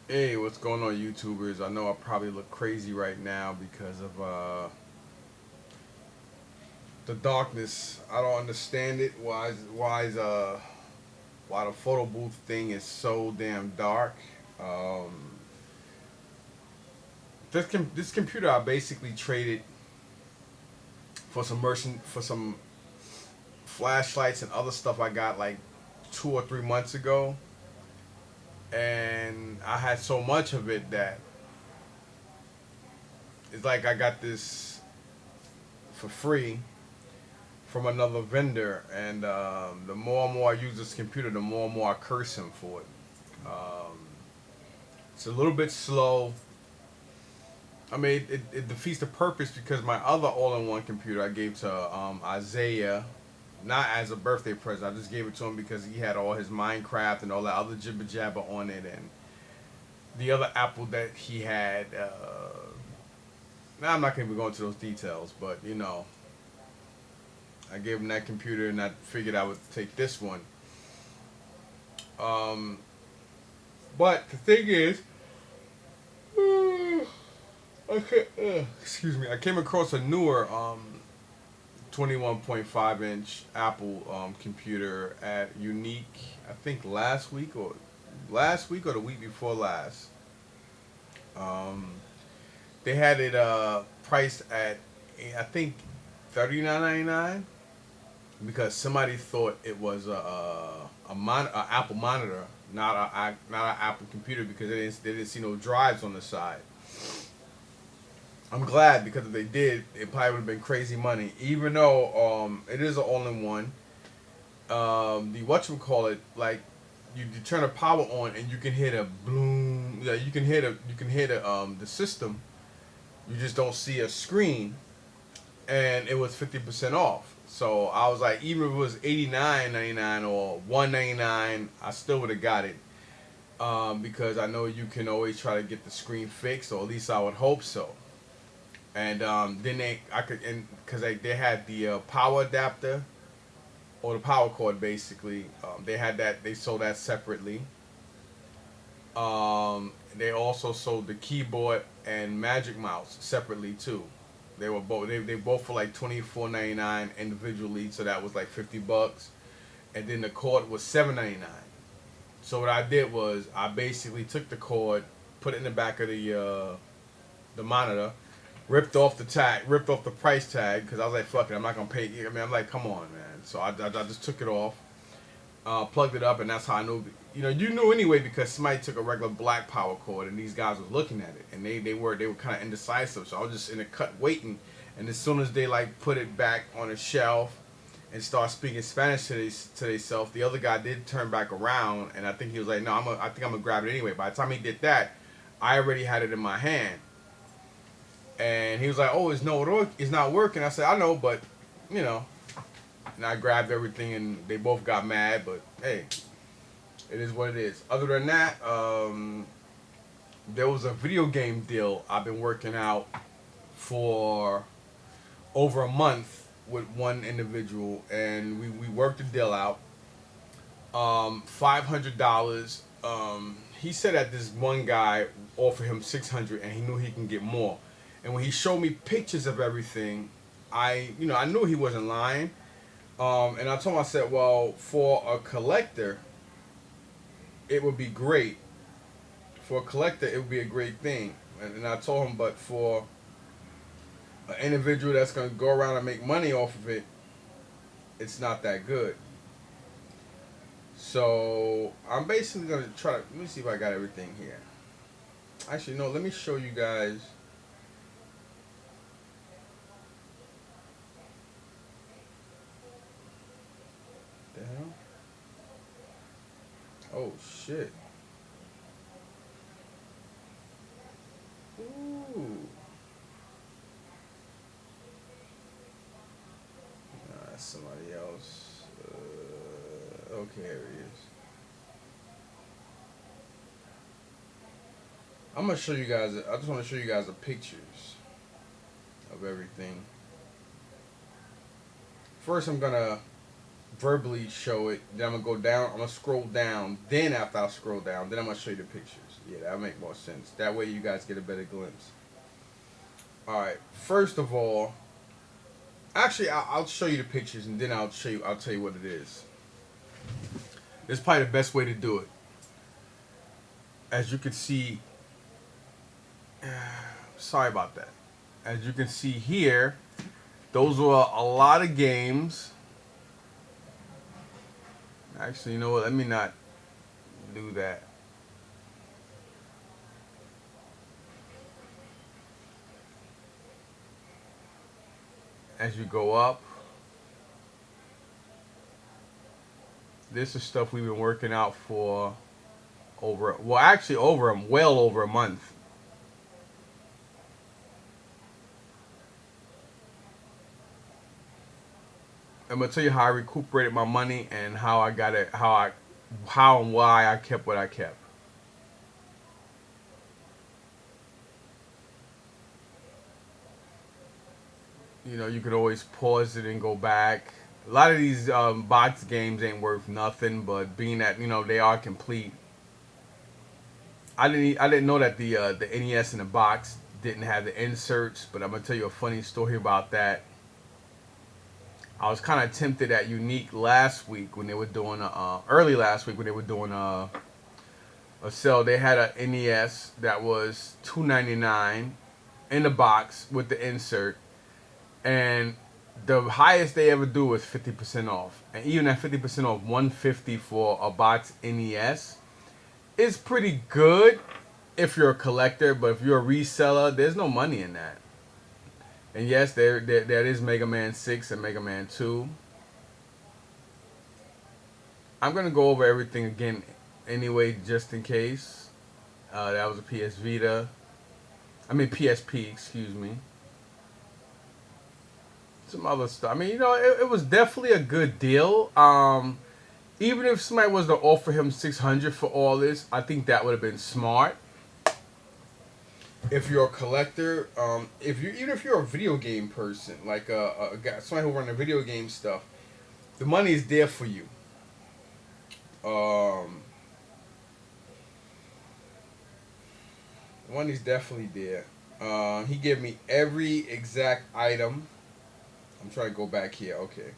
Hey, what's going on, YouTubers? I know I probably look crazy right now because of the darkness. I don't understand it. Why the photo booth thing is so damn dark? Um, this computer I basically traded for some flashlights and other stuff I got like 2 or 3 months ago, and I had so much of it that it's like I got this for free from another vendor, and the more and more I use this computer, the more and more I curse him for it. Um, it's a little bit slow. I mean, it defeats the purpose because my other all-in-one computer I gave to Isaiah, not as a birthday present. I just gave it to him because he had all his Minecraft and all that other jibber jabber on it, and the other Apple that he had. Now I'm not gonna be going into those details, but I gave him that computer, and I figured I would take this one. Um, but the thing is, excuse me, I came across a newer 21.5-inch Apple computer at Unique. I think last week or the week before last. Um, they had it priced at I think 39.99 because somebody thought it was a Apple monitor, not an Apple computer because they didn't see no drives on the side. I'm glad because if they did, it probably would have been crazy money. Even though it is an all-in-one, the whatchamacallit, like you turn the power on and you can hear the bloom. Yeah, you can hear the system. You just don't see a screen, and it was 50% off. So I was like, even if it was 89.99 or 199, I still would have got it. Because I know you can always try to get the screen fixed, or at least I would hope so. And then I could, and because they had the power adapter or the power cord basically. They had that. They sold that separately. They also sold the keyboard and Magic Mouse separately too. They both for like $24.99 individually, so that was like $50. And then the cord was $7.99. So what I did was I basically took the cord, put it in the back of the monitor, ripped off the price tag because I was like, fuck it, I'm not gonna pay. I mean, I'm like, come on, man. So I just took it off, plugged it up, and that's how I knew. You knew anyway because somebody took a regular black power cord and these guys was looking at it and they were kind of indecisive. So I was just in the cut waiting, and as soon as they like put it back on a shelf and start speaking Spanish to themselves, the other guy did turn back around and I think he was like, no, I think I'm gonna grab it anyway. By the time he did that, I already had it in my hand. And he was like, "Oh, it's not working." I said, "I know, but you know." And I grabbed everything, and they both got mad. But hey, it is what it is. Other than that, there was a video game deal I've been working out for over a month with one individual, and we worked the deal out. $500. He said that this one guy offered him 600, and he knew he can get more. And when he showed me pictures of everything, I knew he wasn't lying. And I told him, I said, well, for a collector, it would be great. For a collector, it would be a great thing. And I told him, but for an individual that's going to go around and make money off of it, it's not that good. So I'm basically going to try to, let me see if I got everything here. Actually, no, let me show you guys. The hell? Oh, shit. Ooh. That's somebody else. Okay, here he is. I'm gonna show you guys. I just want to show you guys the pictures of everything. First, I'm gonna verbally show it. Then I'm gonna go down. I'm gonna scroll down. Then after I scroll down, then I'm gonna show you the pictures. Yeah, that'll make more sense. That way you guys get a better glimpse. All right. First of all, actually, I'll show you the pictures and then I'll show you. I'll tell you what it is. This is probably the best way to do it. As you can see, sorry about that. As you can see here, those were a lot of games. Actually, you know what? Let me not do that. As you go up, this is stuff we've been working out for well over a month. I'm gonna tell you how I recuperated my money and how I got it, how and why I kept what I kept. You know, you could always pause it and go back. A lot of these box games ain't worth nothing, but being that they are complete, I didn't know that the NES in the box didn't have the inserts. But I'm gonna tell you a funny story about that. I was kind of tempted at Unique last week when they were doing early last week when they were doing a sale. They had a NES that was $2.99 in the box with the insert, and the highest they ever do was 50% off. And even at 50% off, 150 for a box NES is pretty good if you're a collector. But if you're a reseller, there's no money in that. And yes, there is Mega Man 6 and Mega Man 2. I'm going to go over everything again anyway, just in case. That was a PS Vita. I mean, PSP, excuse me. Some other stuff. I mean, it was definitely a good deal. Even if somebody was to offer him 600 for all this, I think that would have been smart. If you're a collector, even if you're a video game person, like a guy, somebody who runs a video game stuff, the money is there for you. The money's definitely there. He gave me every exact item. I'm trying to go back here. Okay.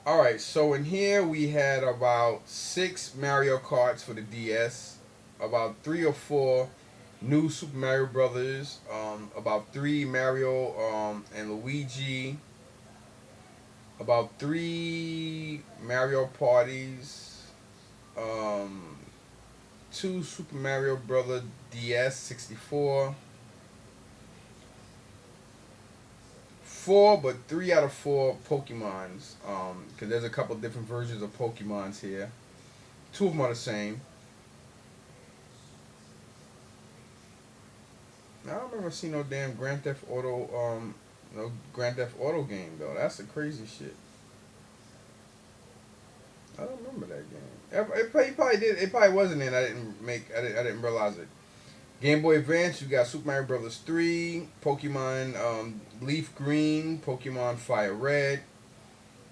All right. So in here we had about 6 Mario Karts for the DS, about 3 or 4 new Super Mario Brothers, about 3 Mario and Luigi, about 3 Mario Parties, 2 Super Mario Brother DS 64, 4, but 3 out of 4 Pokemons, because there's a couple different versions of Pokemons here. 2 of them are the same. I don't remember seeing no damn Grand Theft Auto, no Grand Theft Auto game though. That's the crazy shit. I don't remember that game. It probably did. It probably wasn't in. I didn't realize it. Game Boy Advance. You got Super Mario Brothers 3, Pokemon Leaf Green, Pokemon Fire Red,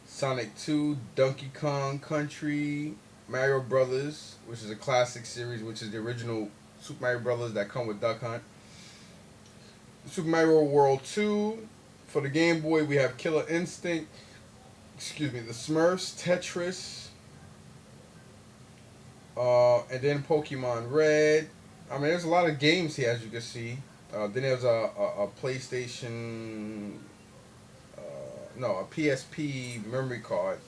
Sonic 2, Donkey Kong Country, Mario Brothers, which is a classic series, which is the original Super Mario Brothers that come with Duck Hunt. Super Mario World 2. For the Game Boy, we have Killer Instinct. Excuse me, the Smurfs, Tetris, and then Pokemon Red. I mean, there's a lot of games here, as you can see. Then there's a PlayStation, no, a PSP memory card.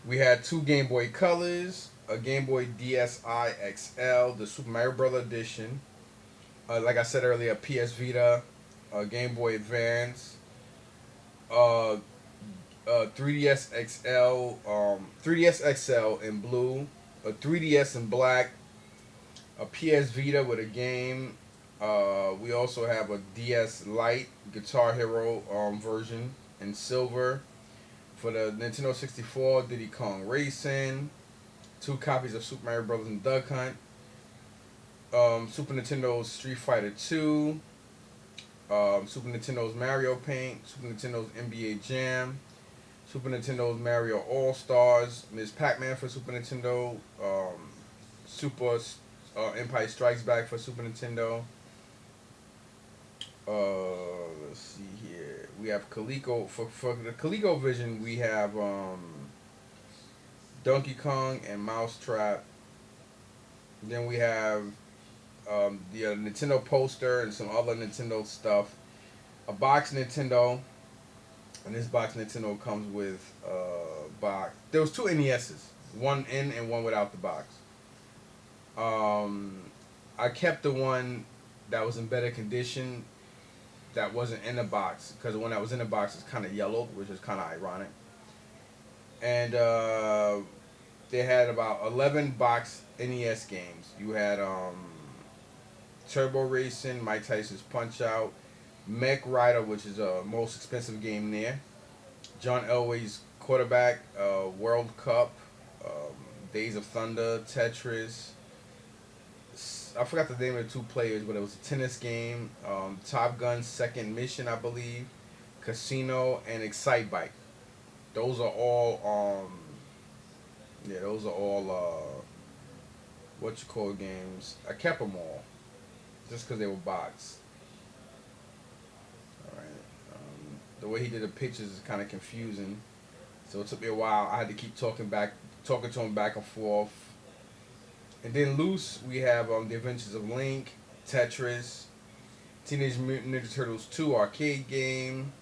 We had 2 Game Boy Colors, a Game Boy DSi XL, the Super Mario Bros. Edition. Like I said earlier, a PS Vita, a Game Boy Advance, 3DS XL, 3DS XL in blue, a 3DS in black, a PS Vita with a game. We also have a DS Lite Guitar Hero version in silver. For the Nintendo 64, Diddy Kong Racing, 2 copies of Super Mario Bros. And Duck Hunt, Super Nintendo's Street Fighter 2, Super Nintendo's Mario Paint, Super Nintendo's NBA Jam, Super Nintendo's Mario All Stars, Ms. Pac-Man for Super Nintendo, Super Empire Strikes Back for Super Nintendo. Let's see here. We have Coleco for the ColecoVision. We have Donkey Kong and Mousetrap. Then we have the Nintendo poster and some other Nintendo stuff. A box Nintendo, and this box Nintendo comes with box. There was two NESs, one in and one without the box. I kept the one that was in better condition, that wasn't in the box, because the one that was in the box is kind of yellowed, which is kind of ironic. And they had about 11 box NES games. You had Turbo Racing, Mike Tyson's Punch Out, Mech Rider, which is a most expensive game there. John Elway's Quarterback, World Cup, Days of Thunder, Tetris. I forgot the name of the two players, but it was a tennis game. Top Gun Second Mission, I believe. Casino and Excite Bike. Those are all yeah, those are all what you call games. I kept them all just because they were boxed. All right. The way he did the pictures is kind of confusing, so it took me a while. I had to keep talking to him back and forth. And then loose, we have The Adventures of Link, Tetris, Teenage Mutant Ninja Turtles 2 arcade game,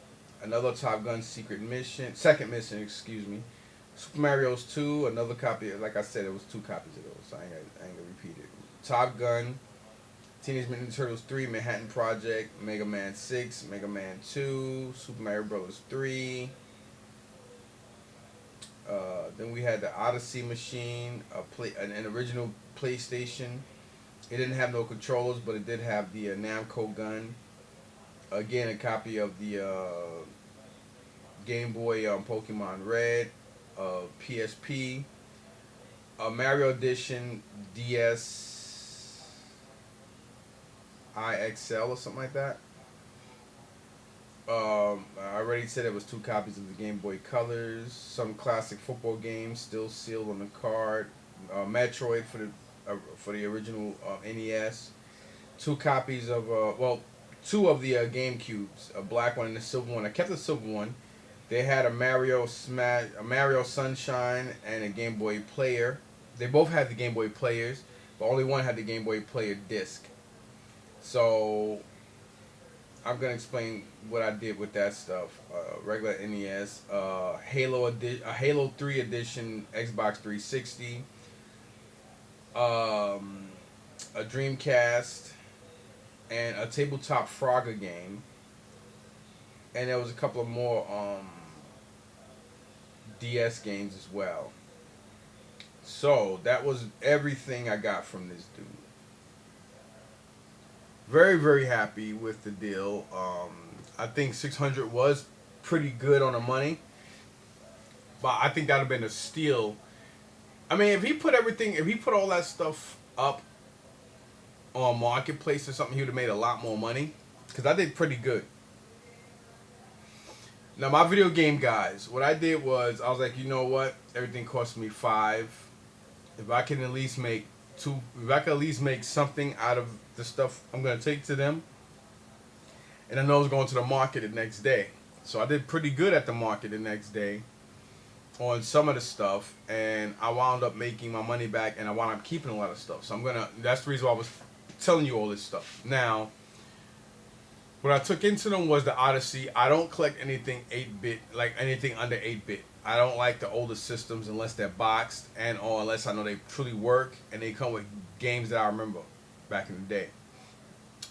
another Top Gun second mission, excuse me. Super Mario's 2, another copy. Like I said, it was two copies of those, so I ain't gonna repeat it. Top Gun, Teenage Mutant Ninja Turtles 3, Manhattan Project, Mega Man 6, Mega Man 2, Super Mario Bros. 3. Then we had the Odyssey machine, an original PlayStation. It didn't have no controllers, but it did have the Namco gun. Again, a copy of the Game Boy Pokemon Red, PSP, Mario Edition DS IXL or something like that. I already said it was two copies of the Game Boy Colors. Some classic football games still sealed on the card. Metroid for the original NES. Two copies of two of the GameCubes, a black one and a silver one. I kept the silver one. They had a Mario Sunshine, and a Game Boy Player. They both had the Game Boy Players, but only one had the Game Boy Player disc. So I'm gonna explain what I did with that stuff. Regular NES, Halo 3 edition, Xbox 360, a Dreamcast, and a tabletop Frogger game. And there was a couple of more DS games as well. So that was everything I got from this dude. Very, very happy with the deal. I think 600 was pretty good on the money, but I think that would have been a steal. I mean, if he put all that stuff up on Marketplace or something, he would have made a lot more money, because I did pretty good. Now, my video game guys, what I did was, I was like, you know what? Everything cost me $5. If I can at least make $2, if I can at least make something out of the stuff I'm gonna take to them, and I know I was going to the market the next day, so I did pretty good at the market the next day on some of the stuff, and I wound up making my money back, and I wound up keeping a lot of stuff. So that's the reason why I was telling you all this stuff. Now, what I took into them was the Odyssey. I don't collect anything 8-bit, like anything under 8-bit. I don't like the older systems unless they're boxed, or unless I know they truly work and they come with games that I remember back in the day.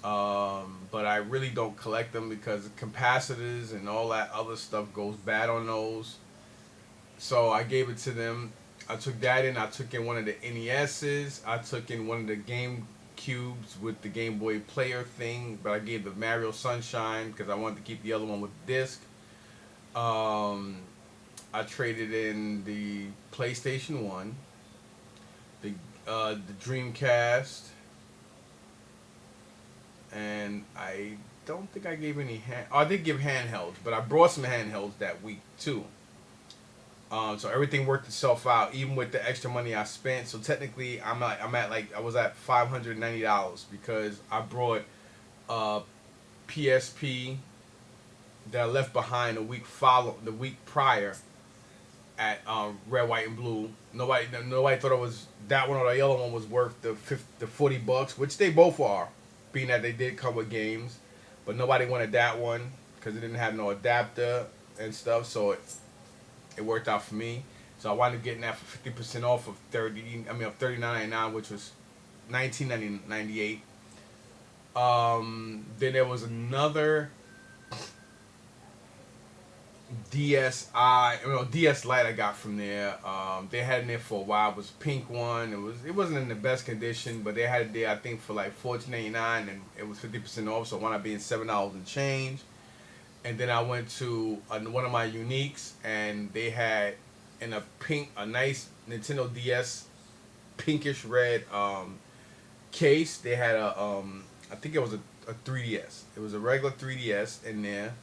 But I really don't collect them because capacitors and all that other stuff goes bad on those. So I gave it to them. I took that in. I took in one of the NESs. I took in one of the GameCubes with the Game Boy Player thing. But I gave the Mario Sunshine because I wanted to keep the other one with disc. I traded in the PlayStation 1, the Dreamcast, and I don't think I gave any I did give handhelds, but I brought some handhelds that week too. So everything worked itself out, even with the extra money I spent. So technically, I was at $590 because I brought PSP that I left behind the week prior at Red, White, and Blue. Nobody thought it was that one or the yellow one was worth the $40, which they both are, being that they did come with games, but nobody wanted that one because it didn't have no adapter and stuff. So it worked out for me. So I wound up getting that for 50% off of of $39.99, which was $19.98. Then there was another DS Lite I got from there. They had it in there for a while. It was a pink one. It wasn't in the best condition, but they had it there I think for like $14.99, and it was 50% off. So it wound up being $7 and change. And then I went to one of my Uniques, and they had in a nice Nintendo DS pinkish red case. They had I think it was a 3DS. It was a regular 3DS in there,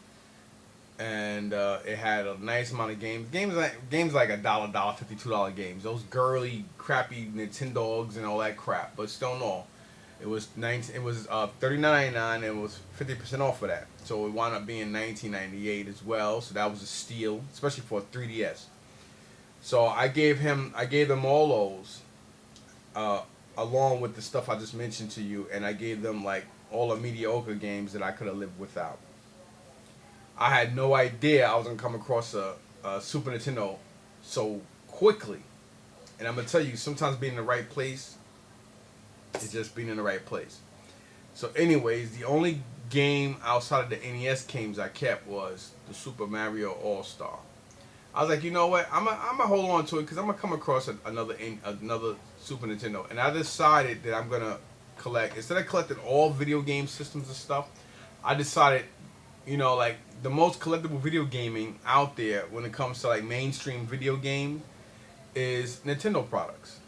and it had a nice amount of games. Games like $1, $52 games. Those girly, crappy Nintendogs and all that crap. But still, no. It was $39.99, and it was 50% off of that. So it wound up being $19.98 as well. So that was a steal, especially for a 3DS. So I gave them all those, along with the stuff I just mentioned to you, and I gave them like all the mediocre games that I could have lived without. I had no idea I was gonna come across a Super Nintendo so quickly, and I'm gonna tell you, sometimes being in the right place is just being in the right place. So, anyways, the only game outside of the NES games I kept was the Super Mario All Star. I was like, you know what? I'm gonna hold on to it because I'm gonna come across another Super Nintendo, and I decided that I'm gonna collect, instead of collecting all video game systems and stuff. I decided, like the most collectible video gaming out there when it comes to like mainstream video games is Nintendo products.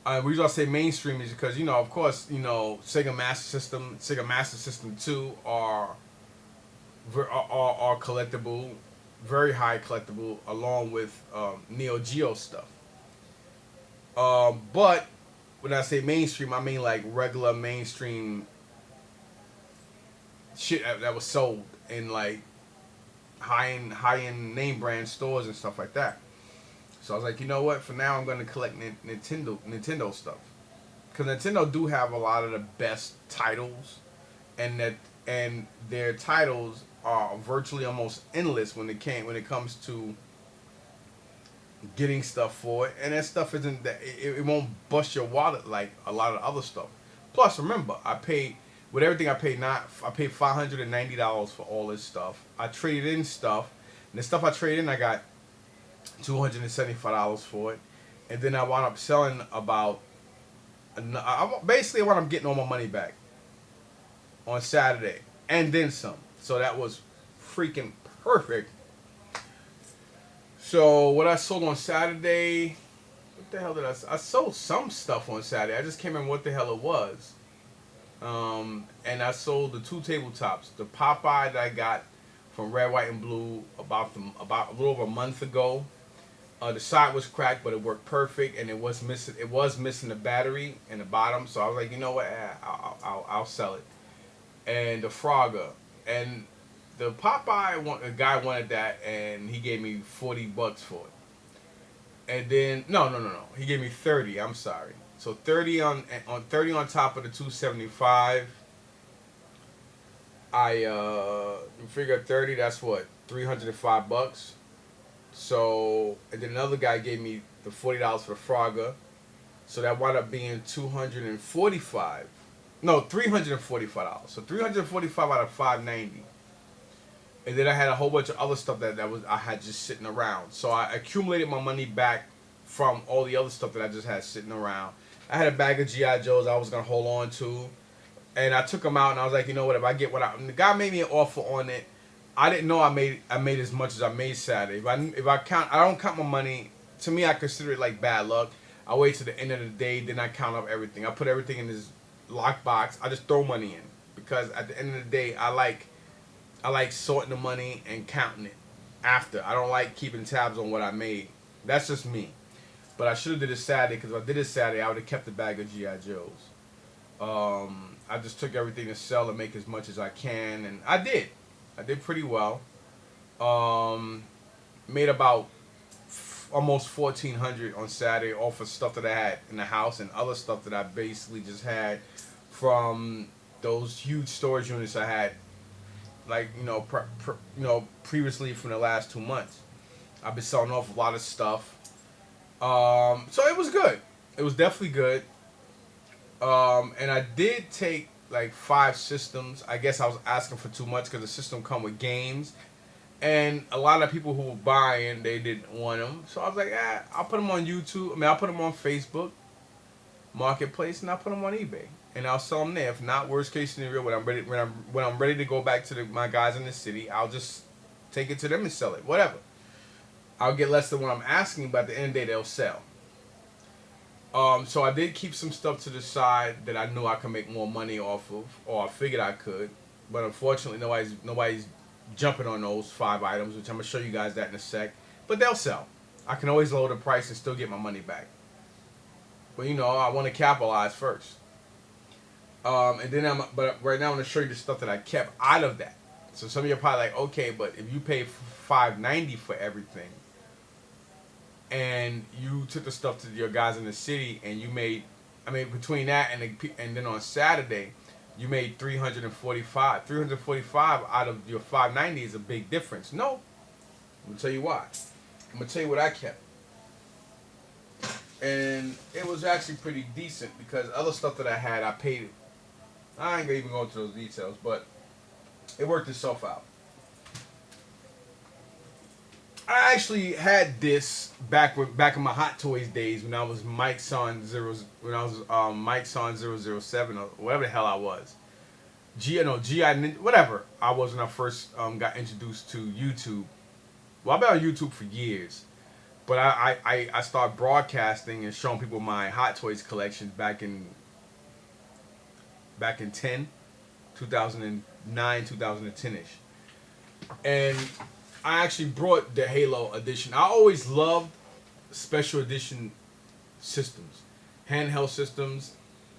The reason I say mainstream is because of course, Sega Master System, Sega Master System 2 are collectible, very high collectible, along with Neo Geo stuff. But when I say mainstream, I mean like regular mainstream shit that was sold in like high end name brand stores and stuff like that. So I was like, you know what? For now, I'm going to collect Nintendo stuff, because Nintendo do have a lot of the best titles, and their titles are virtually almost endless when it comes to getting stuff for it, and that stuff isn't that it won't bust your wallet like a lot of other stuff. Plus, remember, I paid with everything I paid. I paid $590 for all this stuff. I traded in stuff, and the stuff I traded in, I got $275 for it, and then I wound up selling about. Basically, I wound up getting all my money back on Saturday, and then some. So that was freaking perfect. So what I sold on Saturday, what the hell did I sold some stuff on Saturday. I just can't remember what the hell it was. And I sold the two tabletops, the Popeye that I got from Red, White, and Blue about a little over a month ago. The side was cracked, but it worked perfect, and it was missing the battery in the bottom. So I was like, you know what, I'll sell it. And the Frogger, and the Popeye, a guy wanted that, and he gave me $40 for it. And then no, he gave me 30. I'm sorry. So 30 on 30 on top of the 275. I figure 30. That's what, $305. So, and then another guy gave me the $40 for the Frogger. So that wound up being $245. No, $345. So $345 out of $590. And then I had a whole bunch of other stuff that I had just sitting around. So I accumulated my money back from all the other stuff that I just had sitting around. I had a bag of G.I. Joes I was gonna hold on to, and I took them out, and I was like, you know what? If I get the guy made me an offer on it. I didn't know I made as much as I made Saturday. If I don't count my money. To me, I consider it like bad luck. I wait to the end of the day, then I count up everything. I put everything in this lockbox. I just throw money in, because at the end of the day, I like sorting the money and counting it. after. I don't like keeping tabs on what I made. That's just me. But I should have did it Saturday because if I did it Saturday, I would have kept the bag of GI Joes. I just took everything to sell and make as much as I can, and I did. I did pretty well. Um, Made about almost 1,400 on Saturday off of stuff that I had in the house and other stuff that I basically just had from those huge storage units I had, like previously from the last 2 months. I've been selling off a lot of stuff. So it was good. It was definitely good. And I did take like 5 systems. I guess I was asking for too much because the system come with games, and a lot of people who were buying they didn't want them. So I was like, I'll put them on YouTube. I mean, I'll put them on Facebook Marketplace, and I'll put them on eBay, and I'll sell them there. If not, worst case scenario, when I'm ready to go back to my guys in the city, I'll just take it to them and sell it. Whatever. I'll get less than what I'm asking, but at the end of the day, they'll sell. So I did keep some stuff to the side that I knew I could make more money off of, or I figured I could. But unfortunately, nobody's jumping on those 5 items, which I'm gonna show you guys that in a sec. But they'll sell. I can always lower the price and still get my money back. But I want to capitalize first. And then but right now I'm gonna show you the stuff that I kept out of that. So some of you are probably like, okay, but if you pay $590 for everything, and you took the stuff to your guys in the city, and you made, I mean, between that and then on Saturday, you made 345. 345 out of your 590 is a big difference. No, I'm gonna tell you why. I'm gonna tell you what I kept, and it was actually pretty decent because other stuff that I had, I paid. I ain't gonna even go into those details, but it worked itself out. I actually had this back in my Hot Toys days when I was Mike Son 007 or whatever the hell I was. Whatever I was when I first got introduced to YouTube. Well, I've been on YouTube for years, but I started broadcasting and showing people my Hot Toys collections back in 2009, 2010ish, and I actually brought the Halo edition. I always loved special edition systems, handheld systems,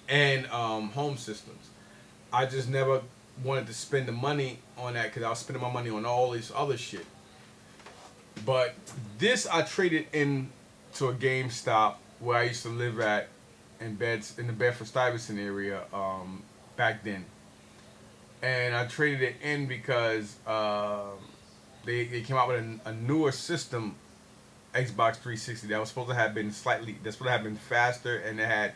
and home systems. I just never wanted to spend the money on that because I was spending my money on all this other shit. But this I traded in to a GameStop where I used to live at in the Bedford-Stuyvesant area back then, and I traded it in because. They came out with a newer system, Xbox 360, that was supposed to have been faster, and it had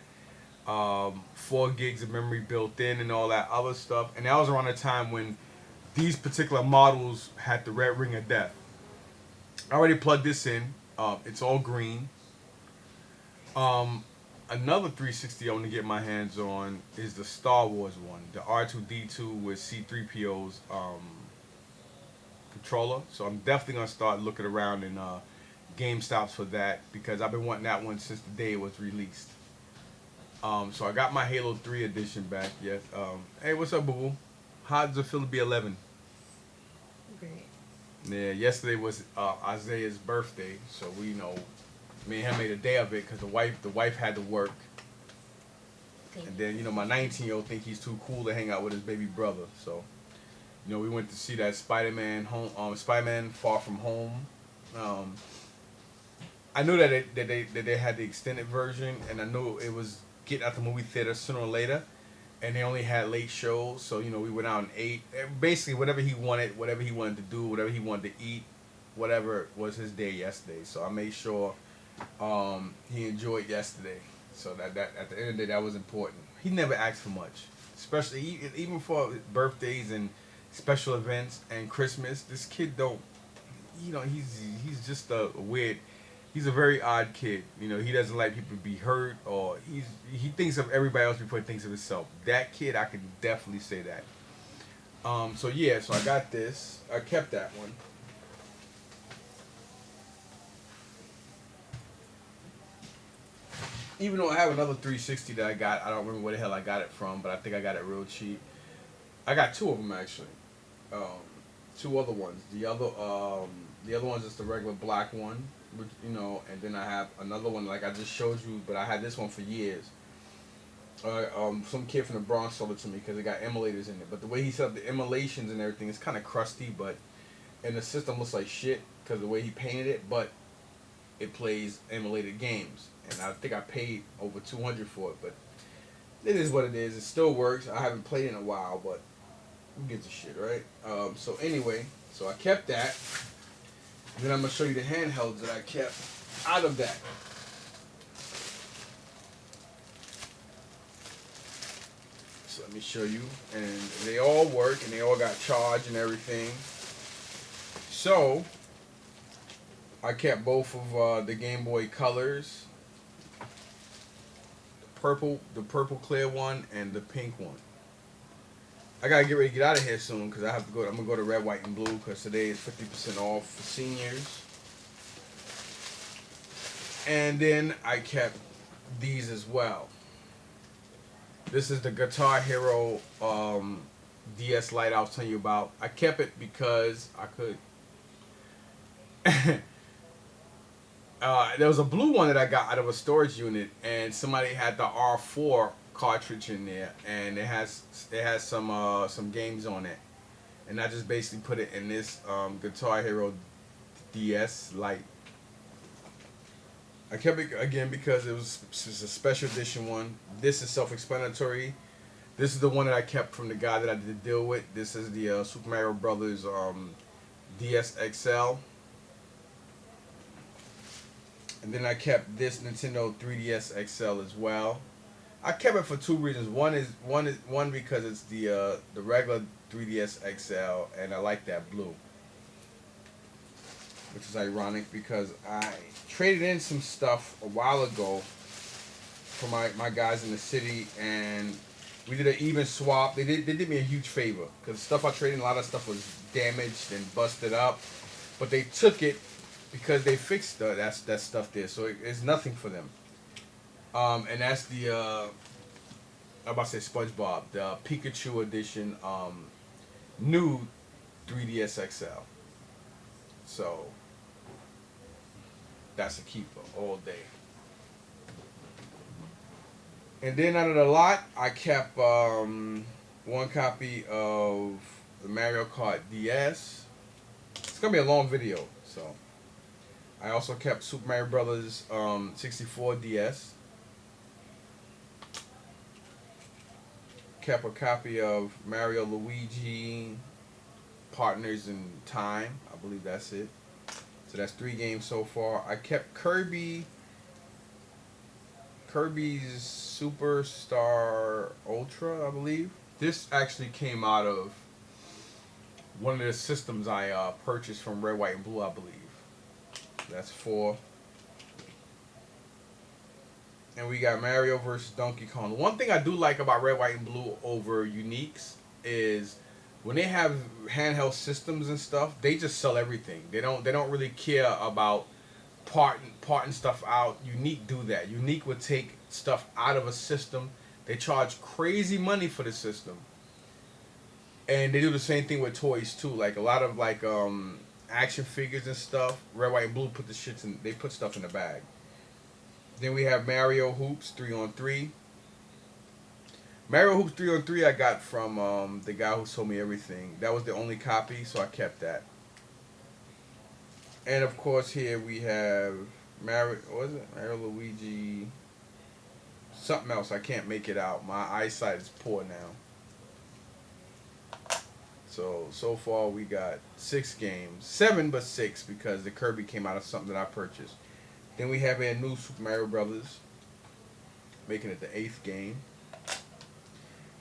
4 gigs of memory built in and all that other stuff. And that was around the time when these particular models had the red ring of death. I already plugged this in. It's all green. Another 360 I want to get my hands on is the Star Wars one, the R2D2 with C3PO's controller. So I'm definitely gonna start looking around in GameStops for that because I've been wanting that one since the day it was released. So I got my Halo 3 edition back. Yes. Hey, what's up, boo boo? How does it feel to be 11? Great. Yeah. Yesterday was Isaiah's birthday, so me and him made a day of it because the wife had to work. And then my 19-year-old think he's too cool to hang out with his baby brother, so. We went to see that Spider-Man Far From Home. I knew that they had the extended version, and I knew it was getting out the movie theater sooner or later, and they only had late shows, so we went out and ate. Basically, whatever he wanted to do, whatever he wanted to eat, whatever was his day yesterday. So I made sure he enjoyed yesterday. So that at the end of the day, that was important. He never asked for much, especially even for birthdays and special events and Christmas. This kid don't, he's just a weird, he's a very odd kid. He doesn't like people to be hurt, or he thinks of everybody else before he thinks of himself. That kid, I can definitely say that. So I got this. I kept that one. Even though I have another 360 that I got, I don't remember where the hell I got it from, but I think I got it real cheap. I got 2 of them actually. 2 other ones. The other The other one's just the regular black one, which, you know, and then I have another one like I just showed you, but I had this one for years. Some kid from the Bronx sold it to me because it got emulators in it. But the way he set up the emulations and everything, it's kind of crusty, but and the system looks like shit because the way he painted it. But it plays emulated games, and I think I paid over 200 for it. But it is what it is. It still works. I haven't played in a while, but who gives a shit, right? So anyway, so I kept that. Then I'm gonna show you the handhelds that I kept out of that. So let me show you, and they all work, and they all got charged and everything. So I kept both of the Game Boy Colors, the purple clear one, and the pink one. I gotta get ready to get out of here soon because I have to go. I'm gonna go to Red, White, and Blue because today is 50% off for seniors. And then I kept these as well. This is the Guitar Hero DS Lite I was telling you about. I kept it because I could. There was a blue one that I got out of a storage unit, and somebody had the R4 cartridge in there, and it has some games on it, and I just basically put it in this Guitar Hero DS Lite. I kept it again because it was a special edition one. This is self-explanatory. This is the one that I kept from the guy that I did the deal with. This is the Super Mario Brothers DS XL. And then I kept this Nintendo 3DS XL as well. I kept it for two reasons. One because it's the regular 3DS XL, and I like that blue, which is ironic because I traded in some stuff a while ago for my guys in the city, and we did an even swap. They did me a huge favor because the stuff I traded in, a lot of stuff was damaged and busted up, but they took it because they fixed that stuff there, so it's nothing for them. And that's the I'm about to say SpongeBob, the Pikachu edition, new 3DS XL. So that's a keeper all day. And then out of the lot, I kept one copy of the Mario Kart DS. It's gonna be a long video, so. I also kept Super Mario Brothers 64 DS. Kept a copy of Mario Luigi Partners in Time. I believe that's it. So that's 3 games so far. I kept Kirby's Superstar Ultra, I believe. This actually came out of one of the systems I purchased from Red, White, and Blue, I believe. That's 4. And we got Mario versus Donkey Kong. The one thing I do like about Red, White, and Blue over Uniques is when they have handheld systems and stuff, they just sell everything. They don't really care about parting stuff out. Unique do that. Unique would take stuff out of a system. They charge crazy money for the system. And they do the same thing with toys too. Like a lot of action figures and stuff. Red, White, and Blue put the shits in. They put stuff in the bag. Then we have Mario Hoops 3-on-3. Mario Hoops 3-on-3 I got from the guy who sold me everything. That was the only copy, so I kept that. And of course here we have Mario Luigi. Something else. I can't make it out. My eyesight is poor now. So far we got 6 games. 7 but 6 because the Kirby came out of something that I purchased. Then we have a new Super Mario Brothers, making it the 8th game.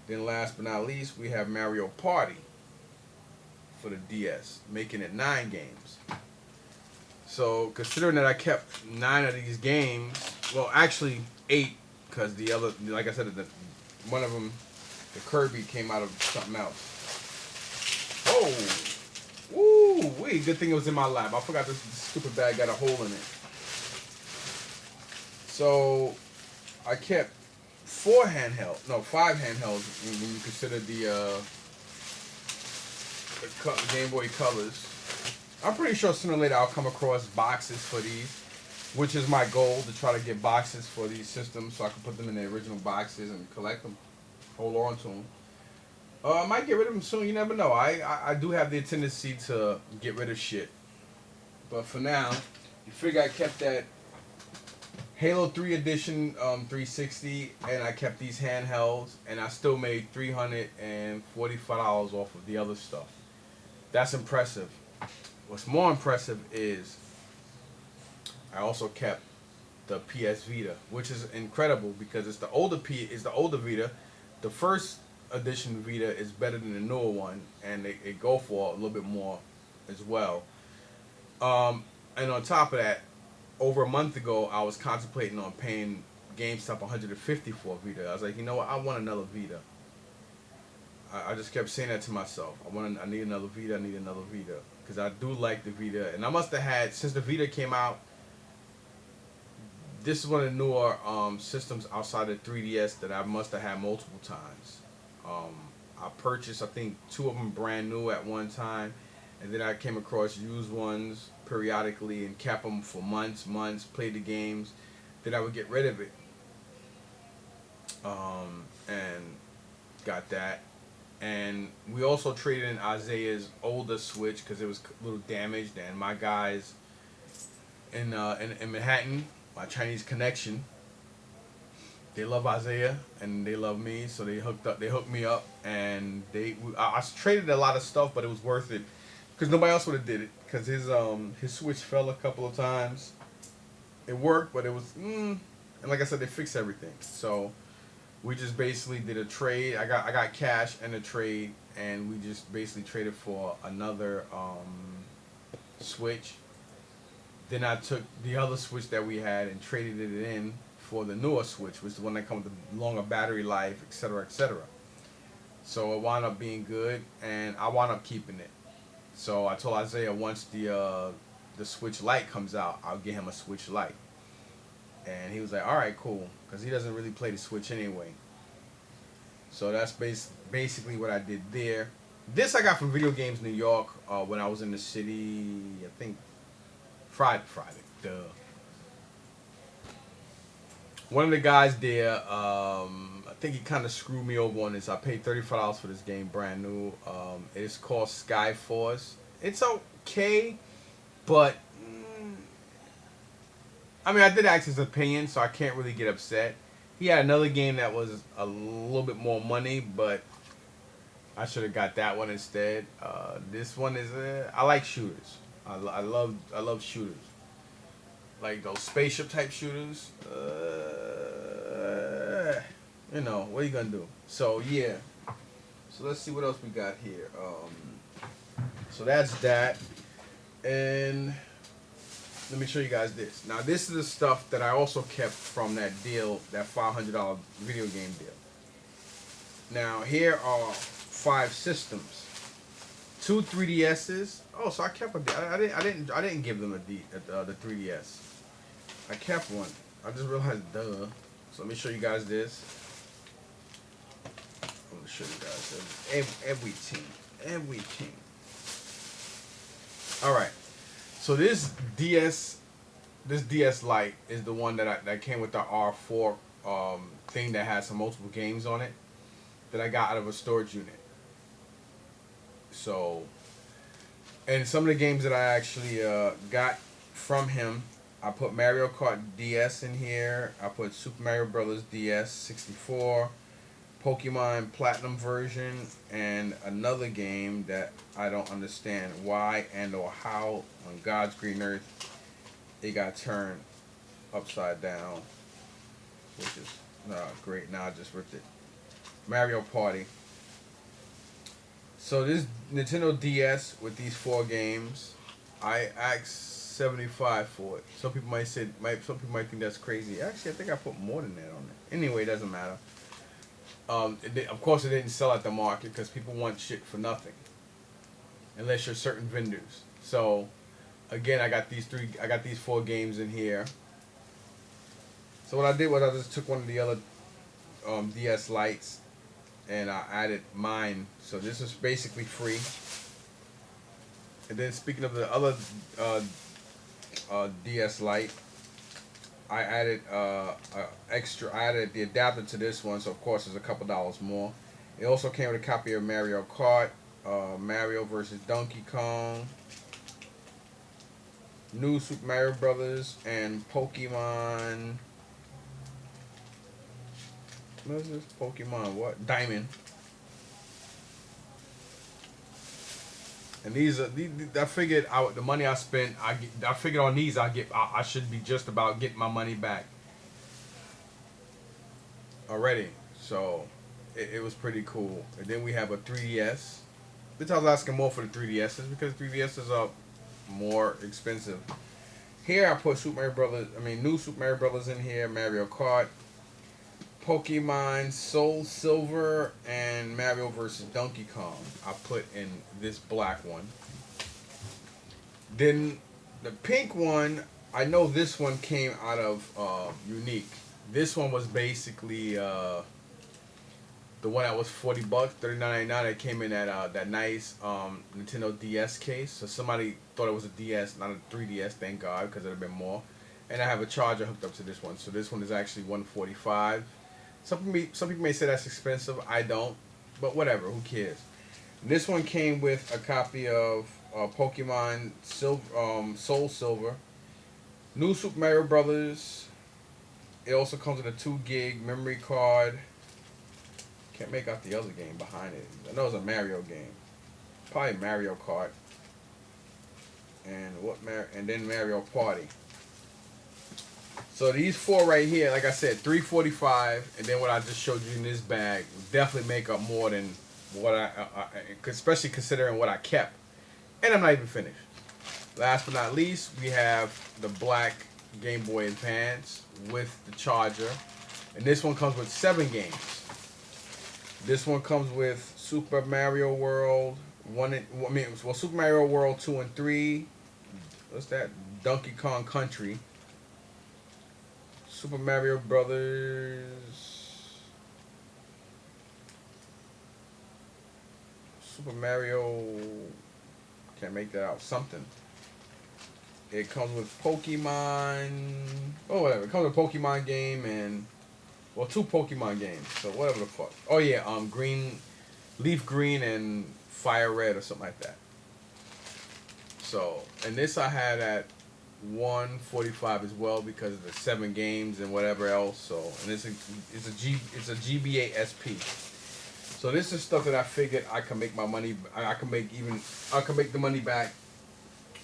Then last but not least, we have Mario Party for the DS, making it 9 games. So considering that I kept 9 of these games, well actually 8, because the other, like I said, one of them, the Kirby, came out of something else. Oh, woo, wait! Good thing it was in my lap. I forgot this stupid bag got a hole in it. So I kept 5 handhelds when you consider the Game Boy Colors. I'm pretty sure sooner or later I'll come across boxes for these, which is my goal to try to get boxes for these systems so I can put them in the original boxes and collect them, hold on to them. I might get rid of them soon. You never know. I do have the tendency to get rid of shit, but for now, you figure I kept that Halo 3 Edition 360, and I kept these handhelds, and I still made $345 off of the other stuff. That's impressive. What's more impressive is I also kept the PS Vita, which is incredible because it's the older Vita. The first edition Vita is better than the newer one, and they go for a little bit more as well. And on top of that, over a month ago, I was contemplating on paying GameStop $150 for a Vita. I was like, you know what? I want another Vita. I just kept saying that to myself. I need another Vita. I need another Vita because I do like the Vita, and I must have had since the Vita came out. This is one of the newer systems outside of 3DS that I must have had multiple times. I purchased, I think, 2 of them brand new at one time, and then I came across used ones periodically and kept them for months, played the games. Then I would get rid of it, and got that. And we also traded in Isaiah's older Switch because it was a little damaged, and my guys in Manhattan, my Chinese connection, they love Isaiah and they love me, so they hooked me up, and I traded a lot of stuff, but it was worth it because nobody else would have did it because his Switch fell a couple of times. It worked, but it was and like I said, they fixed everything. So we just basically did a trade. I got cash and a trade, and we just basically traded for another Switch. Then I took the other Switch that we had and traded it in for the newer Switch, which is the one that comes with the longer battery life, etc., etc. So it wound up being good, and I wound up keeping it. So I told Isaiah once the Switch Lite comes out, I'll get him a Switch Lite. And he was like, all right, cool, because he doesn't really play the Switch anyway. So that's basically what I did there. This I got from Video Games New York when I was in the city, I think Friday. Duh. One of the guys there, I think he kind of screwed me over on this. I paid $35 for this game, brand new. It is called Skyforce. It's okay, but I mean, I did ask his opinion, so I can't really get upset. He had another game that was a little bit more money, but I should have got that one instead. This one is I like shooters. I love shooters, like those spaceship type shooters. You know, what are you gonna do? So yeah. So let's see what else we got here. So that's that, and let me show you guys this. Now this is the stuff that I also kept from that deal, that $500 video game deal. Now here are 5 systems, 2 3DSs. Oh, so I kept I didn't give them the 3DS. I kept one. I just realized, duh. So let me show you guys this. I'm gonna show you guys everything. All right. So this DS Lite is the one that came with the R4 thing that has some multiple games on it that I got out of a storage unit. So, and some of the games that I actually got from him, I put Mario Kart DS in here. I put Super Mario Brothers DS 64, Pokemon Platinum version, and another game that I don't understand why and or how on God's green earth it got turned upside down, which is great. Now I just ripped it. Mario Party. So this Nintendo DS with these 4 games, I asked $75 for it. Some people might think that's crazy. Actually, I think I put more than that on it. Anyway, it doesn't matter. Of course, it didn't sell at the market because people want shit for nothing, unless you're certain vendors. So, again, I got these 4 games in here. So what I did was I just took one of the other DS Lites and I added mine. So this is basically free. And then speaking of the other uh, DS Lite, I added extra. I added the adapter to this one, so of course it's a couple dollars more. It also came with a copy of Mario Kart, Mario versus Donkey Kong, New Super Mario Brothers, and Pokemon. What is this? Pokemon what? Diamond. And these I figured the money I spent, I figured on these I should be just about getting my money back already. So it was pretty cool. And then we have a 3DS, which I was asking more for the 3DSs because 3DSs are more expensive. Here I put Super Mario Brothers, New Super Mario Brothers in here, Mario Kart, Pokemon Soul Silver, and Mario vs. Donkey Kong. I put in this black one. Then the pink one, I know this one came out of Unique. This one was basically the one that was $40, $39.99. That came in that nice Nintendo DS case. So somebody thought it was a DS, not a 3DS. Thank God, because it'd have been more. And I have a charger hooked up to this one, so this one is actually $145. Some people may say that's expensive. I don't, but whatever. Who cares? This one came with a copy of Pokemon Soul Silver, New Super Mario Brothers. It also comes with a 2 gig memory card. Can't make out the other game behind it. I know it's a Mario game. Probably Mario Kart. And then Mario Party. So these four right here, like I said, $345, and then what I just showed you in this bag definitely make up more than what especially considering what I kept, and I'm not even finished. Last but not least, we have the black Game Boy Advance with the charger, and this one comes with 7 games. This one comes with Super Mario World Super Mario World 2 and 3. What's that? Donkey Kong Country. Super Mario Brothers. Super Mario. Can't make that out. Something. It comes with Pokemon. Oh, whatever. It comes with a Pokemon game and 2 Pokemon games. So whatever the fuck. Oh yeah, Leaf Green and Fire Red or something like that. So, and this I had at $145 as well because of the 7 games and whatever else. So, and it's a GBA SP. So this is stuff that I figured I can make my money. I can make the money back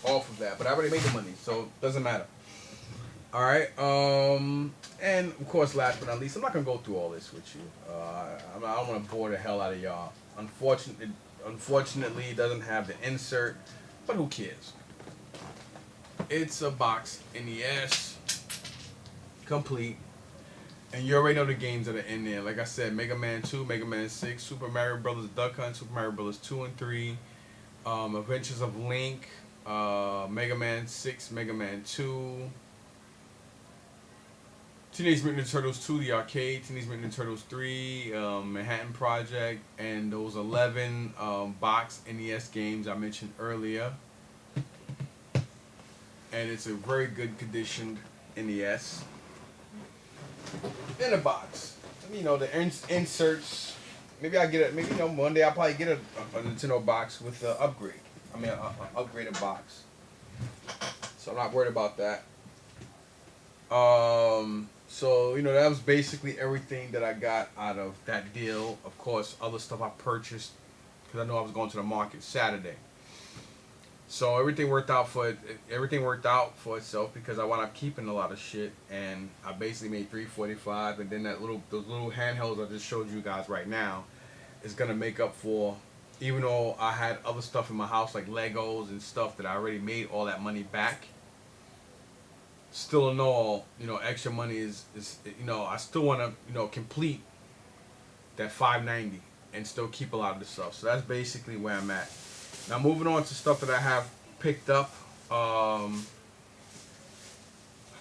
off of that. But I already made the money, so it doesn't matter. All right. And of course, last but not least, I'm not gonna go through all this with you. I don't want to bore the hell out of y'all. Unfortunately, it doesn't have the insert, but who cares? It's a box NES, complete, and you already know the games that are in there. Like I said, Mega Man 2, Mega Man 6, Super Mario Brothers Duck Hunt, Super Mario Brothers 2 and 3, Adventures of Link, Mega Man 6, Mega Man 2, Teenage Mutant Ninja Turtles 2, the arcade, Teenage Mutant Ninja Turtles 3, Manhattan Project, and those 11 box NES games I mentioned earlier. And it's a very good conditioned NES in a box. You know, the inserts. Maybe I get it. Maybe one day I'll probably get a Nintendo box with the upgrade. A upgraded box. So I'm not worried about that. So that was basically everything that I got out of that deal. Of course, other stuff I purchased because I know I was going to the market Saturday. So everything worked out for itself because I wound up keeping a lot of shit, and I basically made $345, and then those little handhelds I just showed you guys right now is gonna make up for, even though I had other stuff in my house like Legos and stuff that I already made all that money back. Still in all, extra money is I still want to complete that $590 and still keep a lot of the stuff. So that's basically where I'm at. Now moving on to stuff that I have picked up. I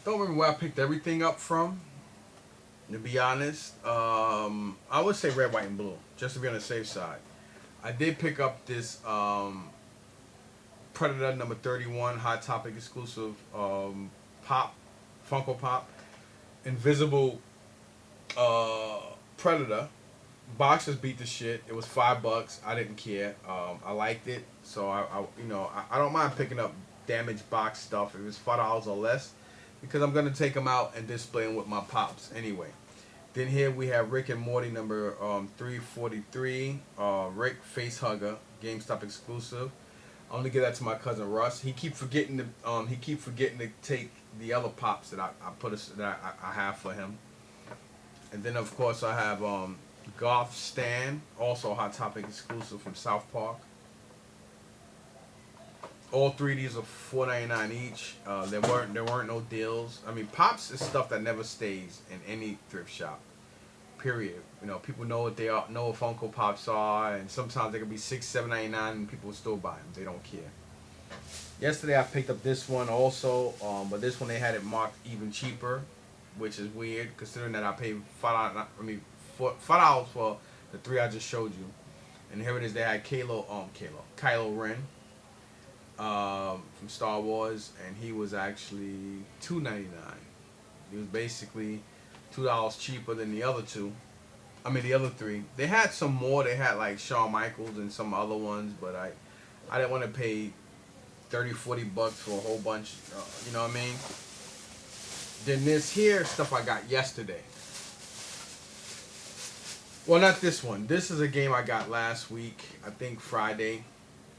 don't remember where I picked everything up from, to be honest. I would say red, white, and blue, just to be on the safe side. I did pick up this Predator number 31, Hot Topic exclusive, Pop, Funko Pop, Invisible Predator. Boxers beat the shit. It was $5. I didn't care. I liked it, so I don't mind picking up damaged box stuff if it's $5 or less, because I'm gonna take them out and display them with my pops anyway. Then here we have Rick and Morty number 343. Rick Face Hugger, GameStop exclusive. I'm gonna give that to my cousin Russ. He keep forgetting to take the other pops that I have for him. And then of course I have Golf Stan, also a Hot Topic exclusive from South Park. All three of these are $4.99 each. There weren't no deals. I mean, pops is stuff that never stays in any thrift shop. Period. You know, people know what they are, know what Funko Pops are, and sometimes they can be $6, $7.99, and people will still buy them. They don't care. Yesterday I picked up this one also, but this one they had it marked even cheaper, which is weird considering that I paid $5 for the three I just showed you. And here it is. They had Kylo Ren. From Star Wars, and he was actually $2.99. He was basically $2 cheaper than the other two. I mean the other three. They had some more. They had like Shawn Michaels and some other ones, but I didn't want to pay $30-$40 for a whole bunch. You know what I mean? Then this here stuff I got yesterday. Well, not this one. This is a game I got last week. I think Friday,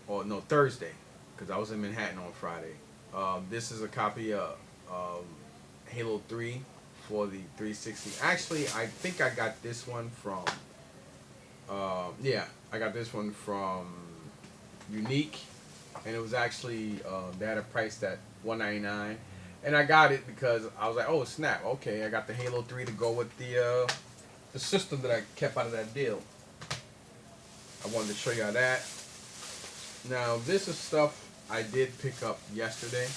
or no, Thursday. Because I was in Manhattan on Friday. This is a copy of Halo 3 for the 360. Actually, I think I got this one from, I got this one from Unique. And it was actually, they had a price at $199. And I got it because I was like, oh snap, okay, I got the Halo 3 to go with the system that I kept out of that deal. I wanted to show y'all that. Now, this is stuff I did pick up yesterday.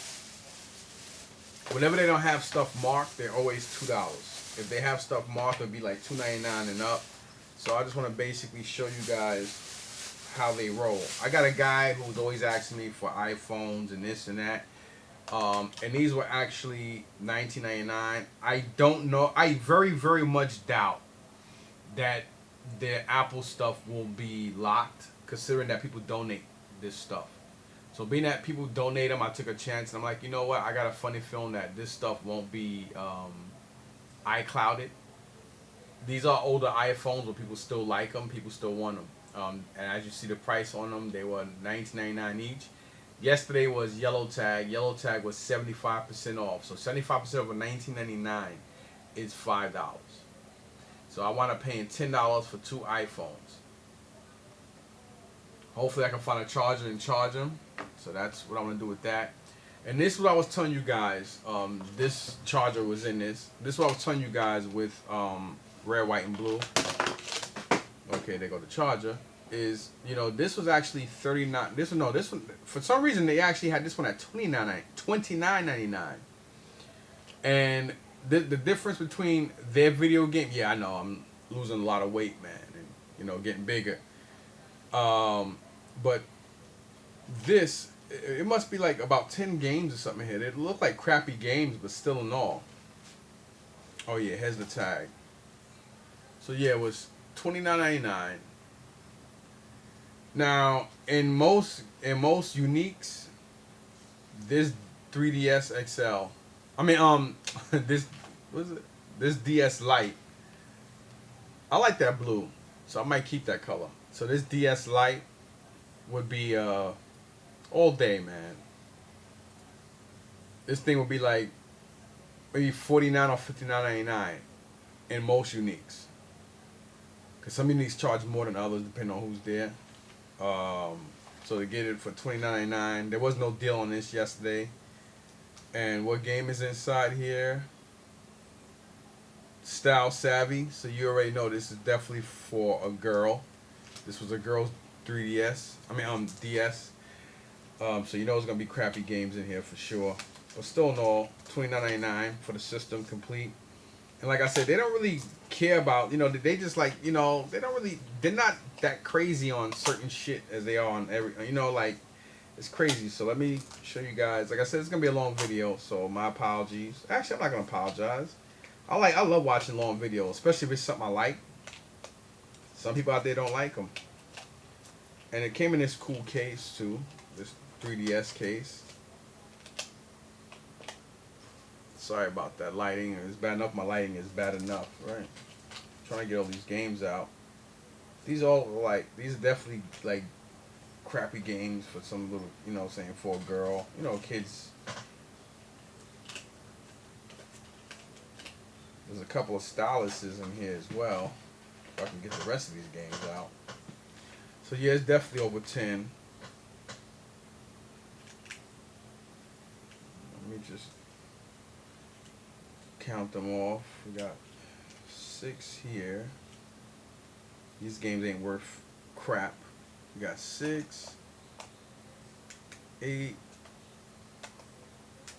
Whenever they don't have stuff marked, they're always $2. If they have stuff marked, it'll be like $2.99 and up. So I just want to basically show you guys how they roll. I got a guy who's always asking me for iPhones and this and that. And these were actually $19.99. I don't know. I very, very much doubt that the Apple stuff will be locked, considering that people donate this stuff. So being that people donate them, I took a chance, and I'm like, you know what? I got a funny feeling that this stuff won't be iClouded. These are older iPhones, but people still like them. People still want them. And as you see the price on them, they were $19.99 each. Yesterday was Yellow Tag. Yellow Tag was 75% off. So 75% over $19.99 is $5. So I wound up paying $10 for 2 iPhones. Hopefully I can find a charger and charge them. So that's what I'm going to do with that. And this is what I was telling you guys. This charger was in this. This is what I was telling you guys with red, white, and blue. Okay, there go the charger. Is, you know, this was actually $39. This one, for some reason they actually had this one at $29.99. And the difference between their video game, yeah, I know I'm losing a lot of weight, man, and you know, getting bigger. But this, it must be like about 10 games or something here. They look like crappy games, but still in all. Oh yeah, here's the tag. So yeah, it was $29.99. Now, in most Uniques, this 3DS XL, this, what is it? This DS Lite, I like that blue, so I might keep that color. So this DS Lite would be all day, man. This thing would be like maybe $49 or $59.99 in most Uniques. Cause some Uniques charge more than others depending on who's there. So to get it for $29.99, there was no deal on this yesterday. And what game is inside here? Style Savvy. So you already know this is definitely for a girl. This was a girl's 3DS. DS. So you know it's gonna be crappy games in here for sure. But still in all, $29.99 for the system complete. And like I said, they don't really care about, you know, they just like, you know, they're not that crazy on certain shit as they are on every, you know, like It's crazy. So let me show you guys. Like I said, it's gonna be a long video, so my apologies. Actually, I'm not gonna apologize. I love watching long videos, especially if it's something I like. Some people out there don't like them. And it came in this cool case too, this 3DS case. Sorry about that lighting. It's bad enough. My lighting is bad enough, right? Trying to get all these games out. These are definitely like crappy games for some little, you know what I'm saying, for a girl. You know, kids. There's a couple of styluses in here as well. If I can get the rest of these games out. So yeah, it's definitely over 10. Let me just count them off. We got 6 here. These games ain't worth crap. We got 6, 8,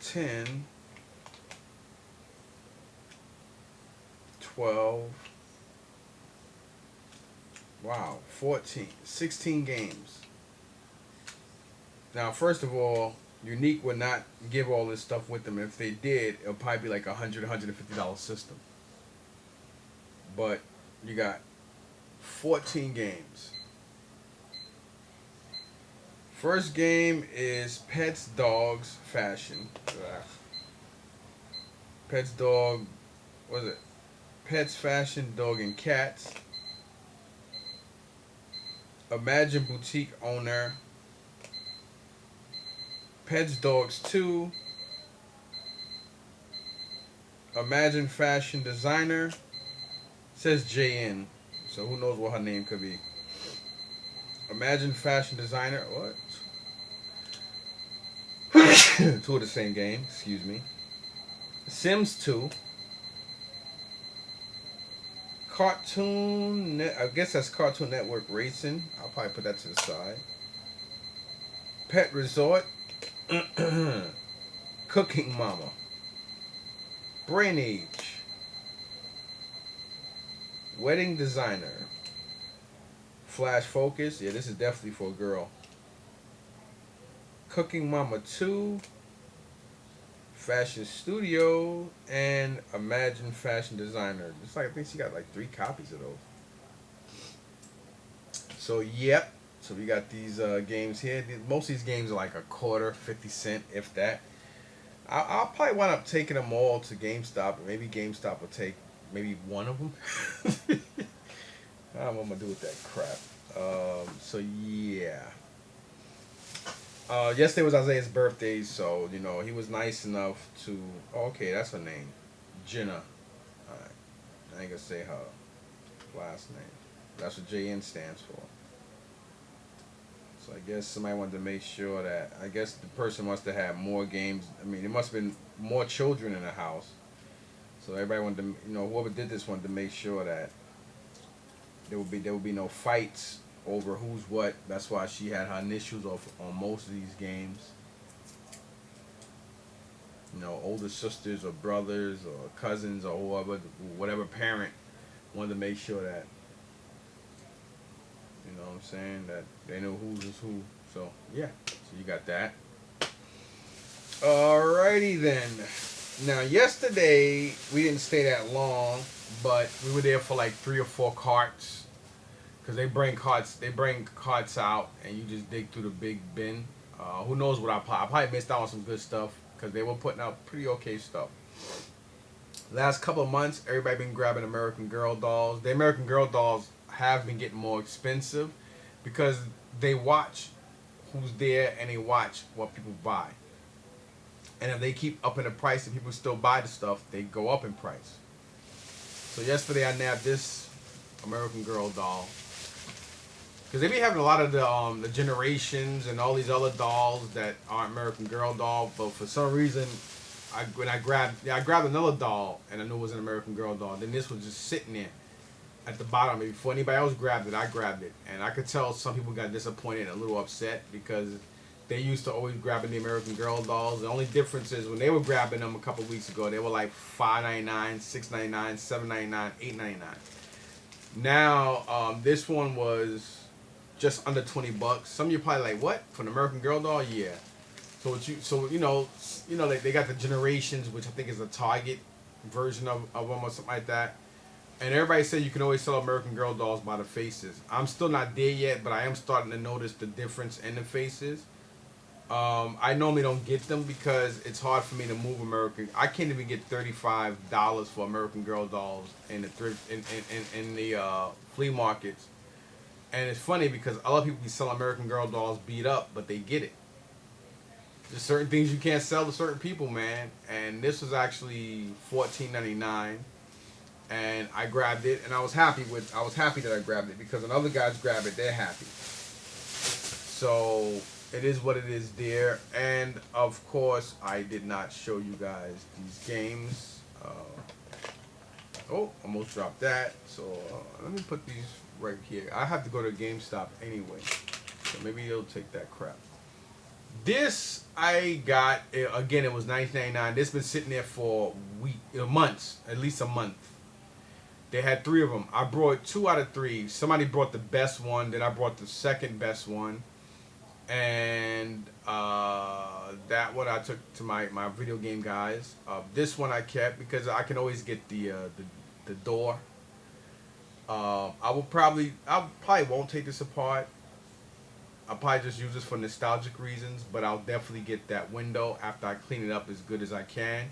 10, 12. Wow, 14, 16 games. Now, first of all, Unique would not give all this stuff with them. If they did, it'll probably be like $100, $150 system. But you got 14 games. First game is Pets, Dogs, Fashion. Pets, Dog, what is it? Pets, Fashion, Dog, and Cats. Imagine Boutique Owner. Pets Dogs 2. Imagine Fashion Designer. It says JN, so who knows what her name could be. Imagine Fashion Designer. What? Two of the same game, excuse me. Sims 2. I guess that's Cartoon Network Racing. I'll probably put that to the side. Pet Resort. Cooking Mama. Brain Age. Wedding Designer. Flash Focus. Yeah, this is definitely for a girl. Cooking Mama 2. Fashion Studio. And Imagine Fashion Designer. Just like I think she got like 3 copies of those. So, yep. So we got these games here. Most of these games are like a quarter, 50 cents, if that. I'll probably wind up taking them all to GameStop. Maybe GameStop will take maybe one of them. I don't know what I'm going to do with that crap. So, yeah. Yesterday was Isaiah's birthday, so, you know, he was nice enough to... Oh, okay, that's her name. Jenna. Alright. I ain't going to say her last name. That's what JN stands for. So I guess somebody wanted to make sure that... I guess the person must have had more games. I mean, there must have been more children in the house. So everybody wanted to... You know, whoever did this wanted to make sure that there would be no fights over who's what. That's why she had her initials on most of these games. You know, older sisters or brothers or cousins or whatever parent wanted to make sure that, you know what I'm saying, that they know who's who. So, yeah. So you got that. Alrighty then. Now, yesterday, we didn't stay that long, but we were there for like 3 or 4 carts. Because they bring carts out, and you just dig through the big bin. Who knows what I probably missed out on some good stuff, because they were putting out pretty okay stuff. Last couple of months, everybody been grabbing American Girl dolls. The American Girl dolls have been getting more expensive, because they watch who's there, and they watch what people buy. And if they keep upping the price and people still buy the stuff, they go up in price. So yesterday I nabbed this American Girl doll. Because they be having a lot of the Generations and all these other dolls that aren't American Girl doll, but for some reason, I grabbed another doll and I knew it was an American Girl doll. Then this was just sitting there at the bottom. Before anybody else grabbed it, I grabbed it, and I could tell some people got disappointed and a little upset because they used to always grabbing the American Girl dolls. The only difference is when they were grabbing them a couple weeks ago, they were like $5.99, $6.99, $7.99, $8.99. Now this one was just under 20 bucks. Some of you probably like, what? For an American Girl doll? Yeah. So you know, they got the Generations, which I think is a Target version of them or something like that. And everybody said you can always sell American Girl dolls by the faces. I'm still not there yet, but I am starting to notice the difference in the faces. I normally don't get them because it's hard for me to move American. I can't even get $35 for American Girl dolls in the thrift in the flea markets. And it's funny because a lot of people be selling American Girl dolls beat up, but they get it. There's certain things you can't sell to certain people, man. And this was actually $14.99, and I grabbed it, and I was happy that I grabbed it because when other guys grab it, they're happy. So it is what it is there. And of course, I did not show you guys these games. Oh, almost dropped that. So let me put these right here. I have to go to GameStop anyway, so maybe it'll take that crap. This I got again. It was $19.99. This been sitting there for months, at least a month. They had 3 of them. I brought 2 out of 3. Somebody brought the best one. Then I brought the second best one, and that one I took to my video game guys. This one I kept because I can always get the door. I probably won't take this apart. I'll probably just use this for nostalgic reasons, but I'll definitely get that window after I clean it up as good as I can.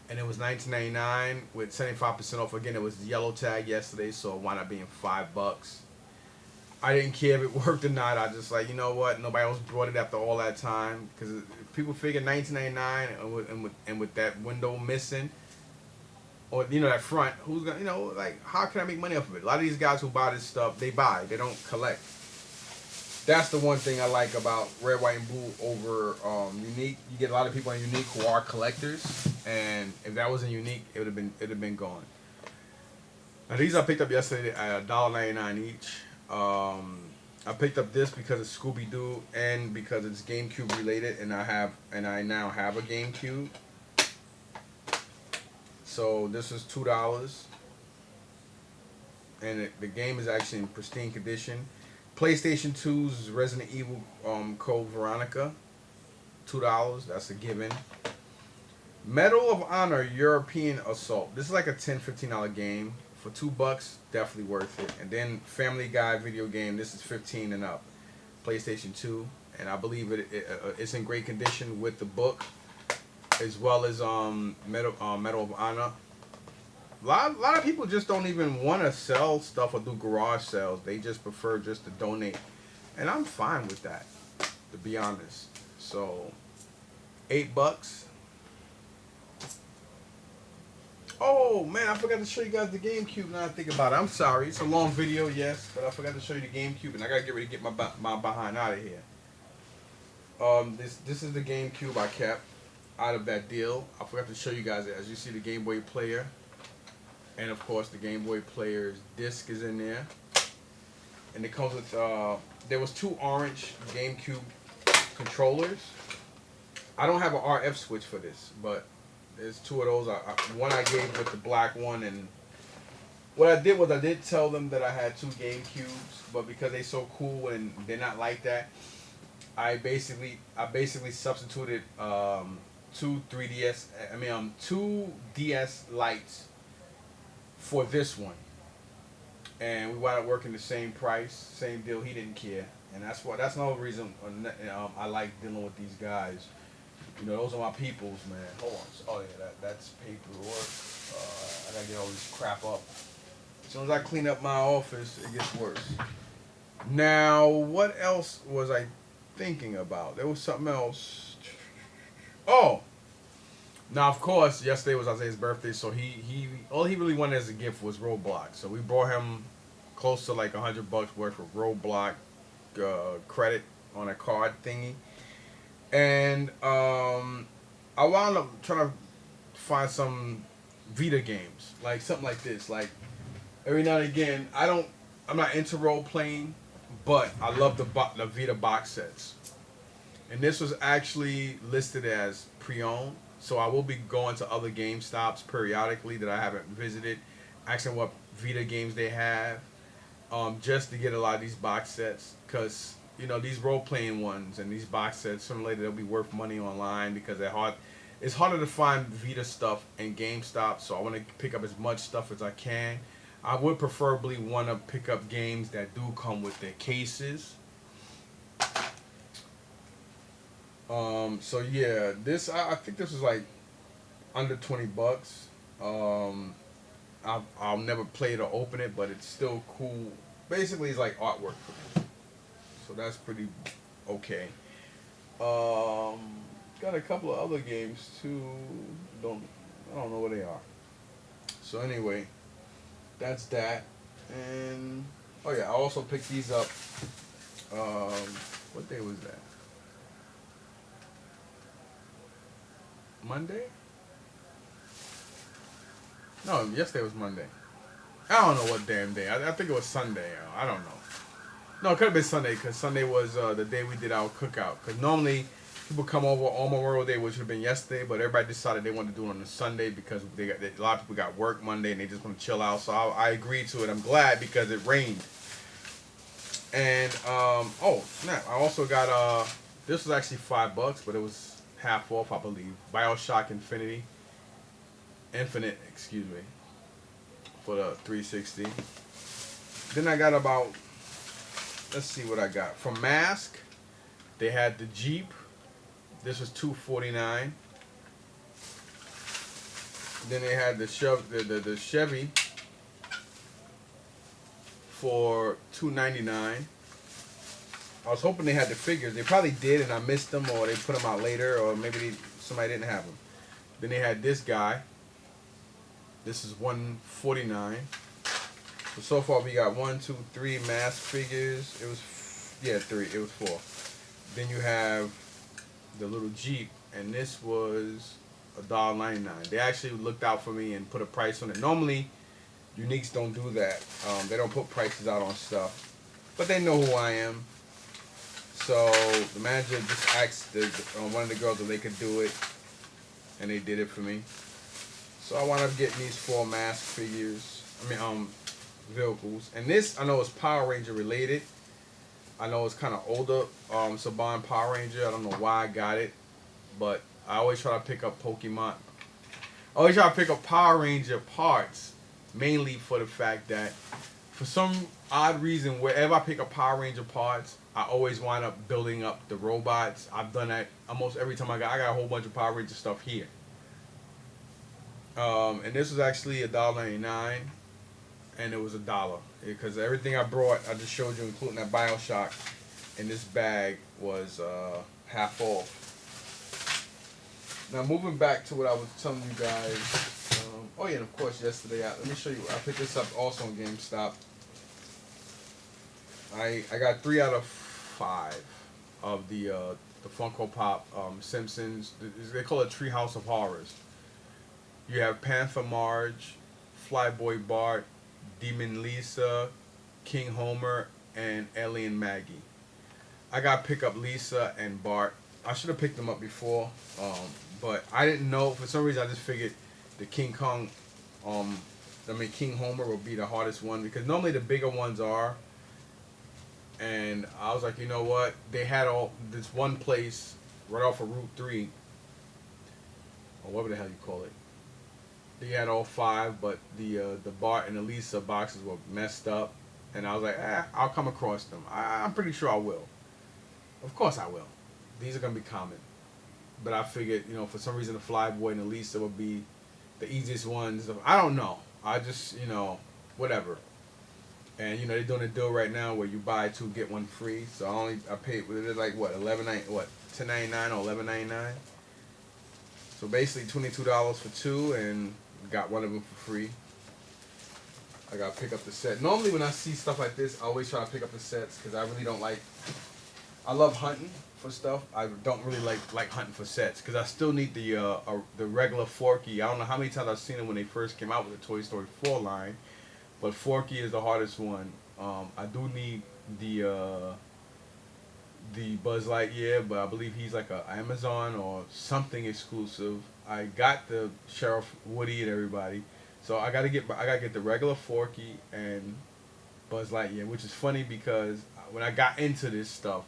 And it was $19.99 with 75% off. Again, it was yellow tag yesterday, so it wound up being $5. I didn't care if it worked or not. I just like, you know what? Nobody else brought it after all that time because people figure $19.99 and with that window missing, or that front, who's gonna, like, how can I make money off of it? A lot of these guys who buy this stuff, they don't collect. That's the one thing I like about Red, White, and Blue over Unique. You get a lot of people on Unique who are collectors, and if that wasn't Unique, it would have been gone. Now these I picked up yesterday at $1.99 each. I picked up this because it's Scooby Doo and because it's GameCube related, and I now have a GameCube. So this is $2, and the game is actually in pristine condition. PlayStation 2's Resident Evil Code Veronica, $2. That's a given. Medal of Honor European Assault. This is like a $10-15 game. For $2, definitely worth it. And then Family Guy video game. This is 15 and up. PlayStation 2, and I believe it's in great condition with the book, as well as Medal of Honor. A lot of people just don't even want to sell stuff or do garage sales. They just prefer just to donate. And I'm fine with that, to be honest. So, $8. Oh, man, I forgot to show you guys the GameCube now I think about it. I'm sorry. It's a long video, yes, but I forgot to show you the GameCube, and I got to get ready to get my behind out of here. This is the GameCube I kept out of that deal. I forgot to show you guys it. As you see, the Game Boy player. And of course, the Game Boy player's disc is in there. And it comes with, there was 2 orange GameCube controllers. I don't have an RF switch for this, but there's 2 of those. One I gave with the black one, and what I did was I did tell them that I had 2 GameCubes, but because they're so cool and they're not like that, I basically substituted 2 DS Lites for this one, and we wound up working the same price, same deal. He didn't care, and that's another reason I like dealing with these guys. Those are my peoples, man. Hold on. Oh yeah, that's paperwork. I gotta get all this crap up. As soon as I clean up my office, it gets worse. Now, what else was I thinking about? There was something else. Oh. Now, of course, yesterday was Isaiah's birthday, so he all he really wanted as a gift was Roblox. So we brought him close to like $100 worth of Roblox credit on a card thingy, and I wound up trying to find some Vita games, like something like this. Like every now and again, I'm not into role playing, but I love the Vita box sets, and this was actually listed as pre-owned. So I will be going to other GameStops periodically that I haven't visited, asking what Vita games they have. just to get a lot of these box sets, because you know these role playing ones and these box sets sooner or later they'll be worth money online because they're hard. It's harder to find Vita stuff in GameStop, so I want to pick up as much stuff as I can. I would preferably want to pick up games that do come with their cases. So yeah, this I think this was like under 20 bucks. I'll never play it or open it, but it's still cool. Basically, it's like artwork for me, so that's pretty okay. Um, got a couple of other games too. Don't I don't know where they are. So anyway, that's that. And oh yeah, I also picked these up. What day was that? Monday? No, yesterday was Monday. I don't know what damn day. I think it was Sunday. I don't know. No, it could have been Sunday because Sunday was the day we did our cookout. Because normally people come over on Memorial Day, which would have been yesterday, but everybody decided they wanted to do it on a Sunday because a lot of people got work Monday and they just want to chill out. So I agreed to it. I'm glad because it rained. And oh snap! I also got this was actually $5, but it was half off, I believe. BioShock Infinite, excuse me, for the 360. Then I got about, let's see what I got from Mask. They had the Jeep. This was $249. Then they had the Chevy for $299. I was hoping they had the figures. They probably did, and I missed them, or they put them out later, or maybe somebody didn't have them. Then they had this guy. This is $149. So far we got 1, 2, 3 Mask figures. It was 3. It was 4. Then you have the little Jeep, and this was $1.99. They actually looked out for me and put a price on it. Normally, Uniques don't do that. They don't put prices out on stuff, but they know who I am. So the manager just asked one of the girls if they could do it, and they did it for me. So I wound up getting these 4 Mask figures. Vehicles. And this I know is Power Ranger related. I know it's kind of older. Saban Power Ranger. I don't know why I got it, but I always try to pick up Pokemon. I always try to pick up Power Ranger parts, mainly for the fact that, for some odd reason, wherever I pick up Power Ranger parts, I always wind up building up the robots. I've done that almost every time I got a whole bunch of Power Ranger stuff here. And this was actually $1.99, and it was $1 because everything I brought, I just showed you, including that BioShock, in this bag was half off. Now moving back to what I was telling you guys. Oh yeah, and of course yesterday, let me show you. I picked this up also on GameStop. I got 3 out of 5 of the Funko Pop Simpsons. They call it Treehouse of Horrors. You have Panther Marge, Flyboy Bart, Demon Lisa, King Homer, and Alien Maggie. I got to pick up Lisa and Bart. I should have picked them up before, but I didn't know. For some reason, I just figured the King Homer would be the hardest one because normally the bigger ones are. And I was like, you know what? They had this one place right off of Route 3, or whatever the hell you call it. They had all 5, but the Bart and the Lisa boxes were messed up, and I was like, I'll come across them. I'm pretty sure I will. Of course I will. These are gonna be common, but I figured, for some reason the Flyboy and the Lisa would be the easiest ones. I don't know. I just, whatever. And they're doing a deal right now where you buy 2 get 1 free. So I paid like what $10.99 or $11.99. So basically $22 for 2 and got one of them for free. I gotta pick up the set. Normally when I see stuff like this, I always try to pick up the sets because I really don't like. I love hunting for stuff. I don't really like hunting for sets because I still need the regular Forky. I don't know how many times I've seen it when they first came out with the Toy Story 4 line, but Forky is the hardest one. I do need the Buzz Lightyear, but I believe he's like a Amazon or something exclusive. I got the Sheriff Woody and everybody, so I gotta get the regular Forky and Buzz Lightyear, which is funny because when I got into this stuff,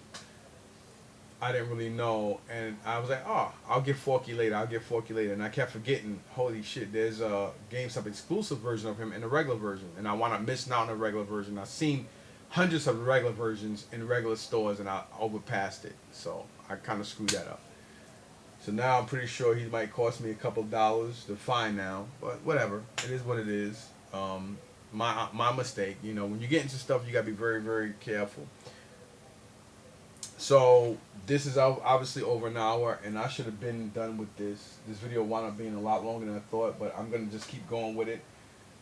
I didn't really know, and I was like, oh, I'll get Forky later. I'll get Forky later, and I kept forgetting. Holy shit! There's a GameStop exclusive version of him and a regular version, and I wound up missing out on the regular version. I've seen hundreds of regular versions in regular stores, and I overpassed it, so I kind of screwed that up. So now I'm pretty sure he might cost me a couple of dollars to find now, but whatever. It is what it is. My mistake. You know, when you get into stuff, you gotta be very, very careful. So this is obviously over an hour, and I should have been done with this. This video wound up being a lot longer than I thought, but I'm gonna just keep going with it.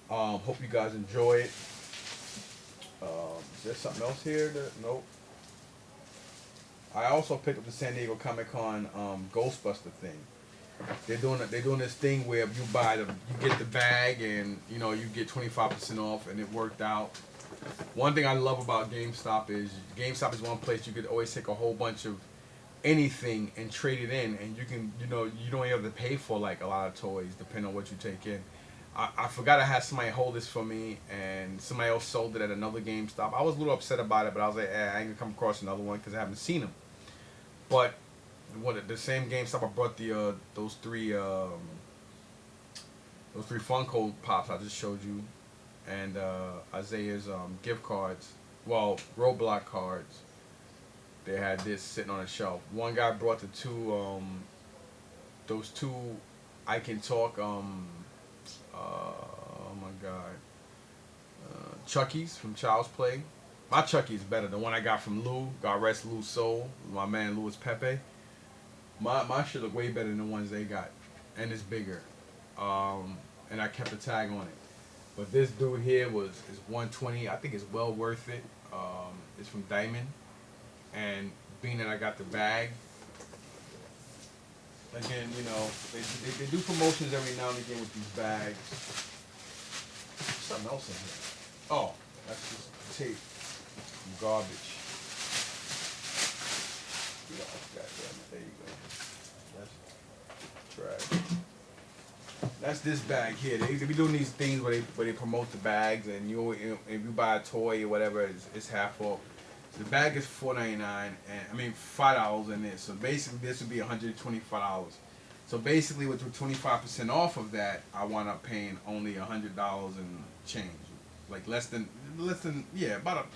Hope you guys enjoy it. Is there something else here? Nope. I also picked up the San Diego Comic Con Ghostbuster thing. They're doing this thing where you get the bag, and you know you get 25% off, and it worked out. One thing I love about GameStop is one place you could always take a whole bunch of anything and trade it in, and you can, you know, you don't have to pay for like a lot of toys depending on what you take in. I forgot I had somebody hold this for me, and somebody else sold it at another GameStop. I was a little upset about it, but I was like, I ain't gonna come across another one because I haven't seen them. But the same GameStop I brought those three Funko Pops I just showed you, and Isaiah's gift cards, well, Roblox cards. They had this sitting on a shelf. One guy brought those two I Can Talk, oh my god, Chucky's from Child's Play. My Chucky's better. The one I got from Lou, God rest Lou's soul, my man Louis Pepe. My shit look way better than the ones they got, and it's bigger. And I kept the tag on it. But this dude here is $120. I think it's well worth it. It's from Diamond, and being that I got the bag, again, you know, they do promotions every now and again with these bags. Something else in here. Oh, that's just tape. Garbage. Yeah, goddamn it. There you go. That's trash. That's this bag here. They be doing these things where they promote the bags, and if you buy a toy or whatever, it's half off. So the bag is $4.99, and I mean $5 in this. So basically, this would be $125. So basically, with 25% off of that, I wound up paying only $100 and change, like less than about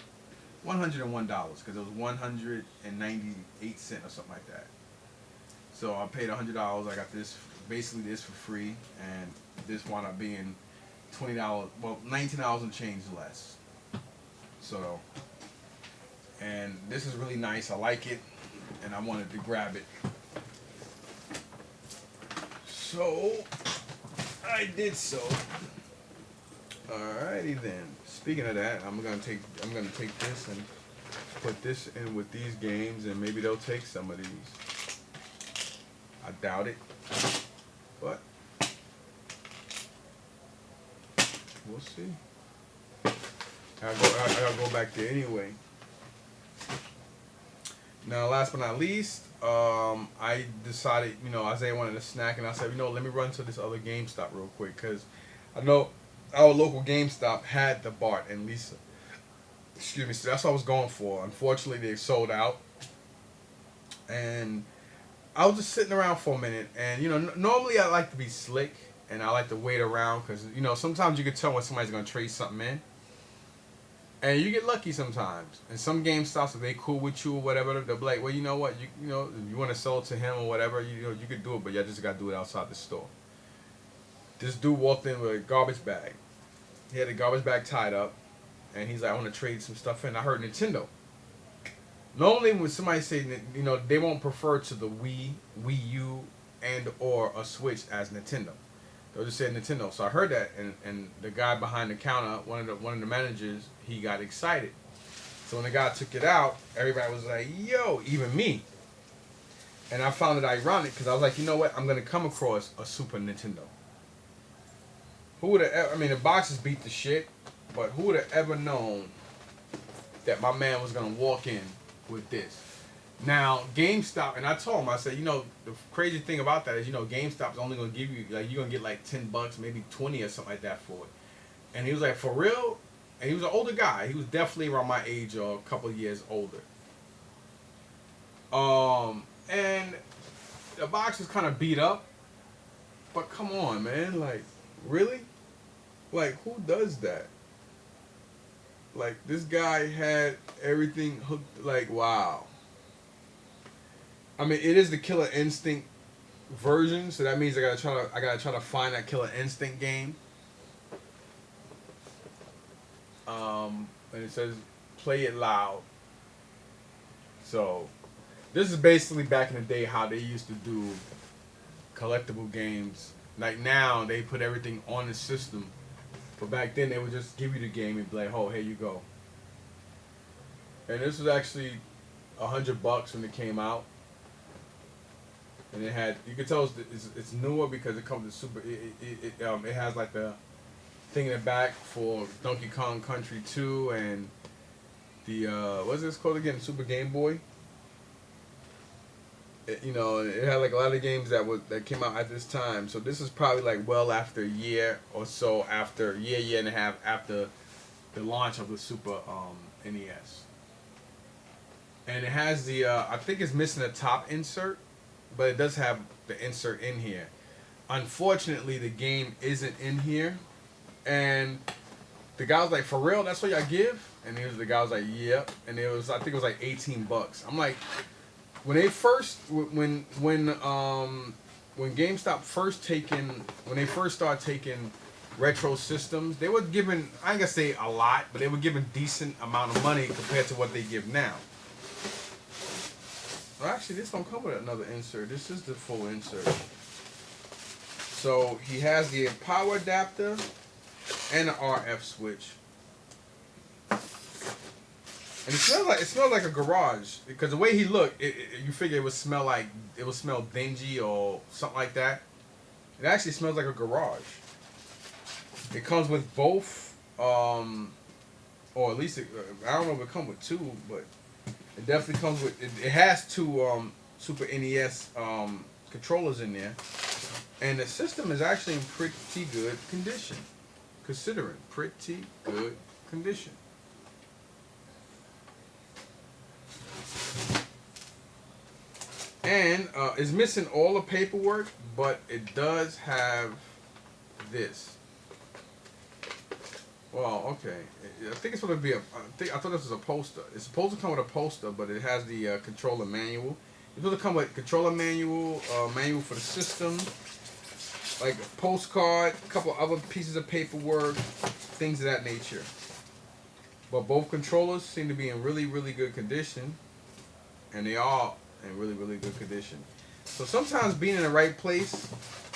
$101 because it was 198 cents or something like that. So I paid $100. I got this for free, and this wound up being $20. Well, $19 and change less. So, and this is really nice. I like it, and I wanted to grab it. So I did so. Alrighty then. Speaking of that, I'm gonna take this and put this in with these games, and maybe they'll take some of these. I doubt it, but we'll see. I gotta go back there anyway. Now, last but not least, I decided, you know, Isaiah wanted a snack, and I said, you know, let me run to this other GameStop real quick, because I know our local GameStop had the Bart and Lisa. Excuse me, so that's what I was going for. Unfortunately, they sold out, and I was just sitting around for a minute, and, you know, normally I like to be slick, and I like to wait around, because, you know, sometimes you can tell when somebody's going to trade something in. And you get lucky sometimes. And some GameStops, if they cool with you or whatever, they'll be like, well, you know what, you know, if you want to sell it to him or whatever, you know, you could do it, but you just got to do it outside the store. This dude walked in with a garbage bag. He had a garbage bag tied up, and he's like, I want to trade some stuff in. I heard Nintendo. Normally when somebody say, you know, they won't prefer to the Wii U, and or a Switch as Nintendo. They'll just say Nintendo. So I heard that, and the guy behind the counter, one of the managers, he got excited. So when the guy took it out, everybody was like, yo, even me. And I found it ironic because I was like, you know what? I'm going to come across a Super Nintendo. Who would have ever, I mean, the boxes beat the shit, but who would have ever known that my man was going to walk in with this? Now, GameStop, and I told him, I said, you know, the crazy thing about that is, you know, GameStop's only going to give you, like, you're going to get like $10, maybe 20 or something like that for it. And he was like, for real? and he was an older guy. He was definitely around my age or a couple of years older. And the box was kind of beat up, but come on, man, like, really? Like, who does that? Like, this guy had everything hooked. Like, wow. I mean, it is the Killer Instinct version, so that means I gotta try to find that Killer Instinct game. And it says play it loud. So this is basically back in the day how they used to do collectible games. Like now they put everything on the system, but back then they would just give you the game and be like, "Oh, here you go." And this was actually $100 when it came out, and it had, you can tell it's newer because it comes with super. It has like the thing in the back for Donkey Kong Country 2 and the what's this called again? Super Game Boy. It had like a lot of games that came out at this time. So this is probably like well after a year or so after year and a half after the launch of the Super NES. And it has the I think it's missing a top insert, but it does have the insert in here. Unfortunately, the game isn't in here, and the guy was like, "For real? That's what y'all give?" And the guy was like, "Yep." And I think it was like $18. I'm like, when they first when GameStop when they first started taking retro systems, they were giving, I ain't gonna say a lot, but they were giving decent amount of money compared to what they give now. Well, actually, this don't come with another insert. This is the full insert. So he has the power adapter and an RF switch. And it smells like a garage because the way he looked, you figure it would smell dingy or something like that. It actually smells like a garage. It comes with both, or at least I don't know if it comes with two, but it definitely comes with. It has two Super NES controllers in there, and the system is actually in pretty good condition, considering pretty good condition. And it's missing all the paperwork, but it does have this. Well, okay. I think it's supposed to be I thought this was a poster. It's supposed to come with a poster, but it has the controller manual. It's supposed to come with controller manual, manual for the system, like a postcard, a couple other pieces of paperwork, things of that nature. But both controllers seem to be in really, really good condition, and they are in really, really good condition. So sometimes being in the right place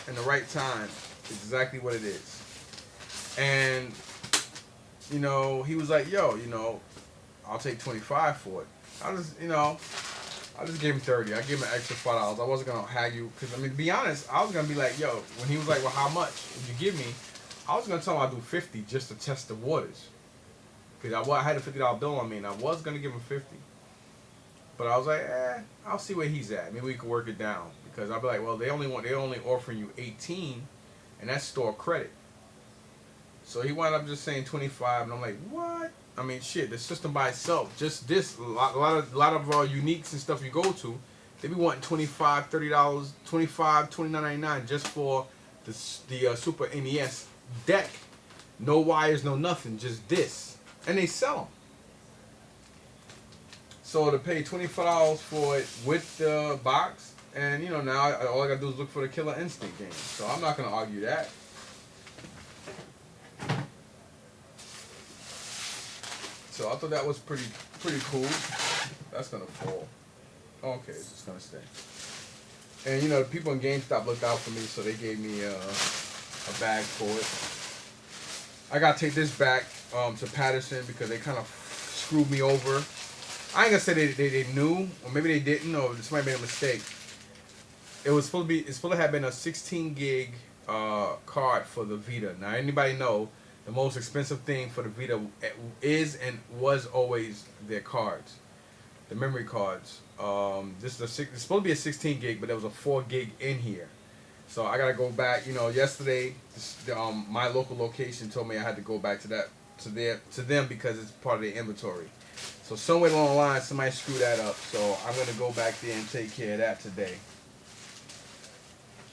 and the right time is exactly what it is. And he was like, "Yo, I'll take 25 for it." I just gave him 30. I gave him an extra $5. I wasn't gonna hag you because to be honest, I was gonna be like, "Yo," when he was like, "Well, how much would you give me?" I was gonna tell him I'd do 50 just to test the waters because I had a $50 bill on me and I was gonna give him 50. But I was like, I'll see where he's at. Maybe we can work it down because I'll be like, well, they only offering you 18, and that's store credit. So he wound up just saying 25, and I'm like, what? I mean, shit, the system by itself, just this, a lot of uniques and stuff you go to, they be wanting $25, $30, $25, $29.99 just for the Super NES deck. No wires, no nothing, just this, and they sell them. So to pay $25 for it with the box, and now all I gotta do is look for the Killer Instinct game. So I'm not gonna argue that. So I thought that was pretty cool. That's gonna fall. Okay, it's just gonna stay. And the people in GameStop looked out for me, so they gave me a bag for it. I gotta take this back to Patterson because they kind of screwed me over. I ain't gonna say they knew, or maybe they didn't, or somebody made a mistake. It's supposed to have been a 16 gig card for the Vita. Now anybody know the most expensive thing for the Vita is and was always their cards, the memory cards. It's supposed to be a 16 gig, but there was a 4 gig in here. So I gotta go back. Yesterday, my local location told me I had to go back to that to them because it's part of their inventory. So somewhere along the line, somebody screwed that up. So I'm gonna go back there and take care of that today.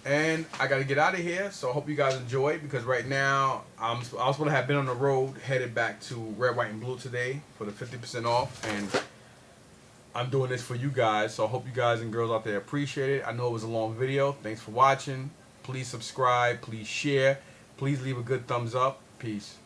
And I gotta get out of here. So I hope you guys enjoyed because right now I was supposed to have been on the road, headed back to Red, White, and Blue today for the 50% off, and I'm doing this for you guys. So I hope you guys and girls out there appreciate it. I know it was a long video. Thanks for watching. Please subscribe. Please share. Please leave a good thumbs up. Peace.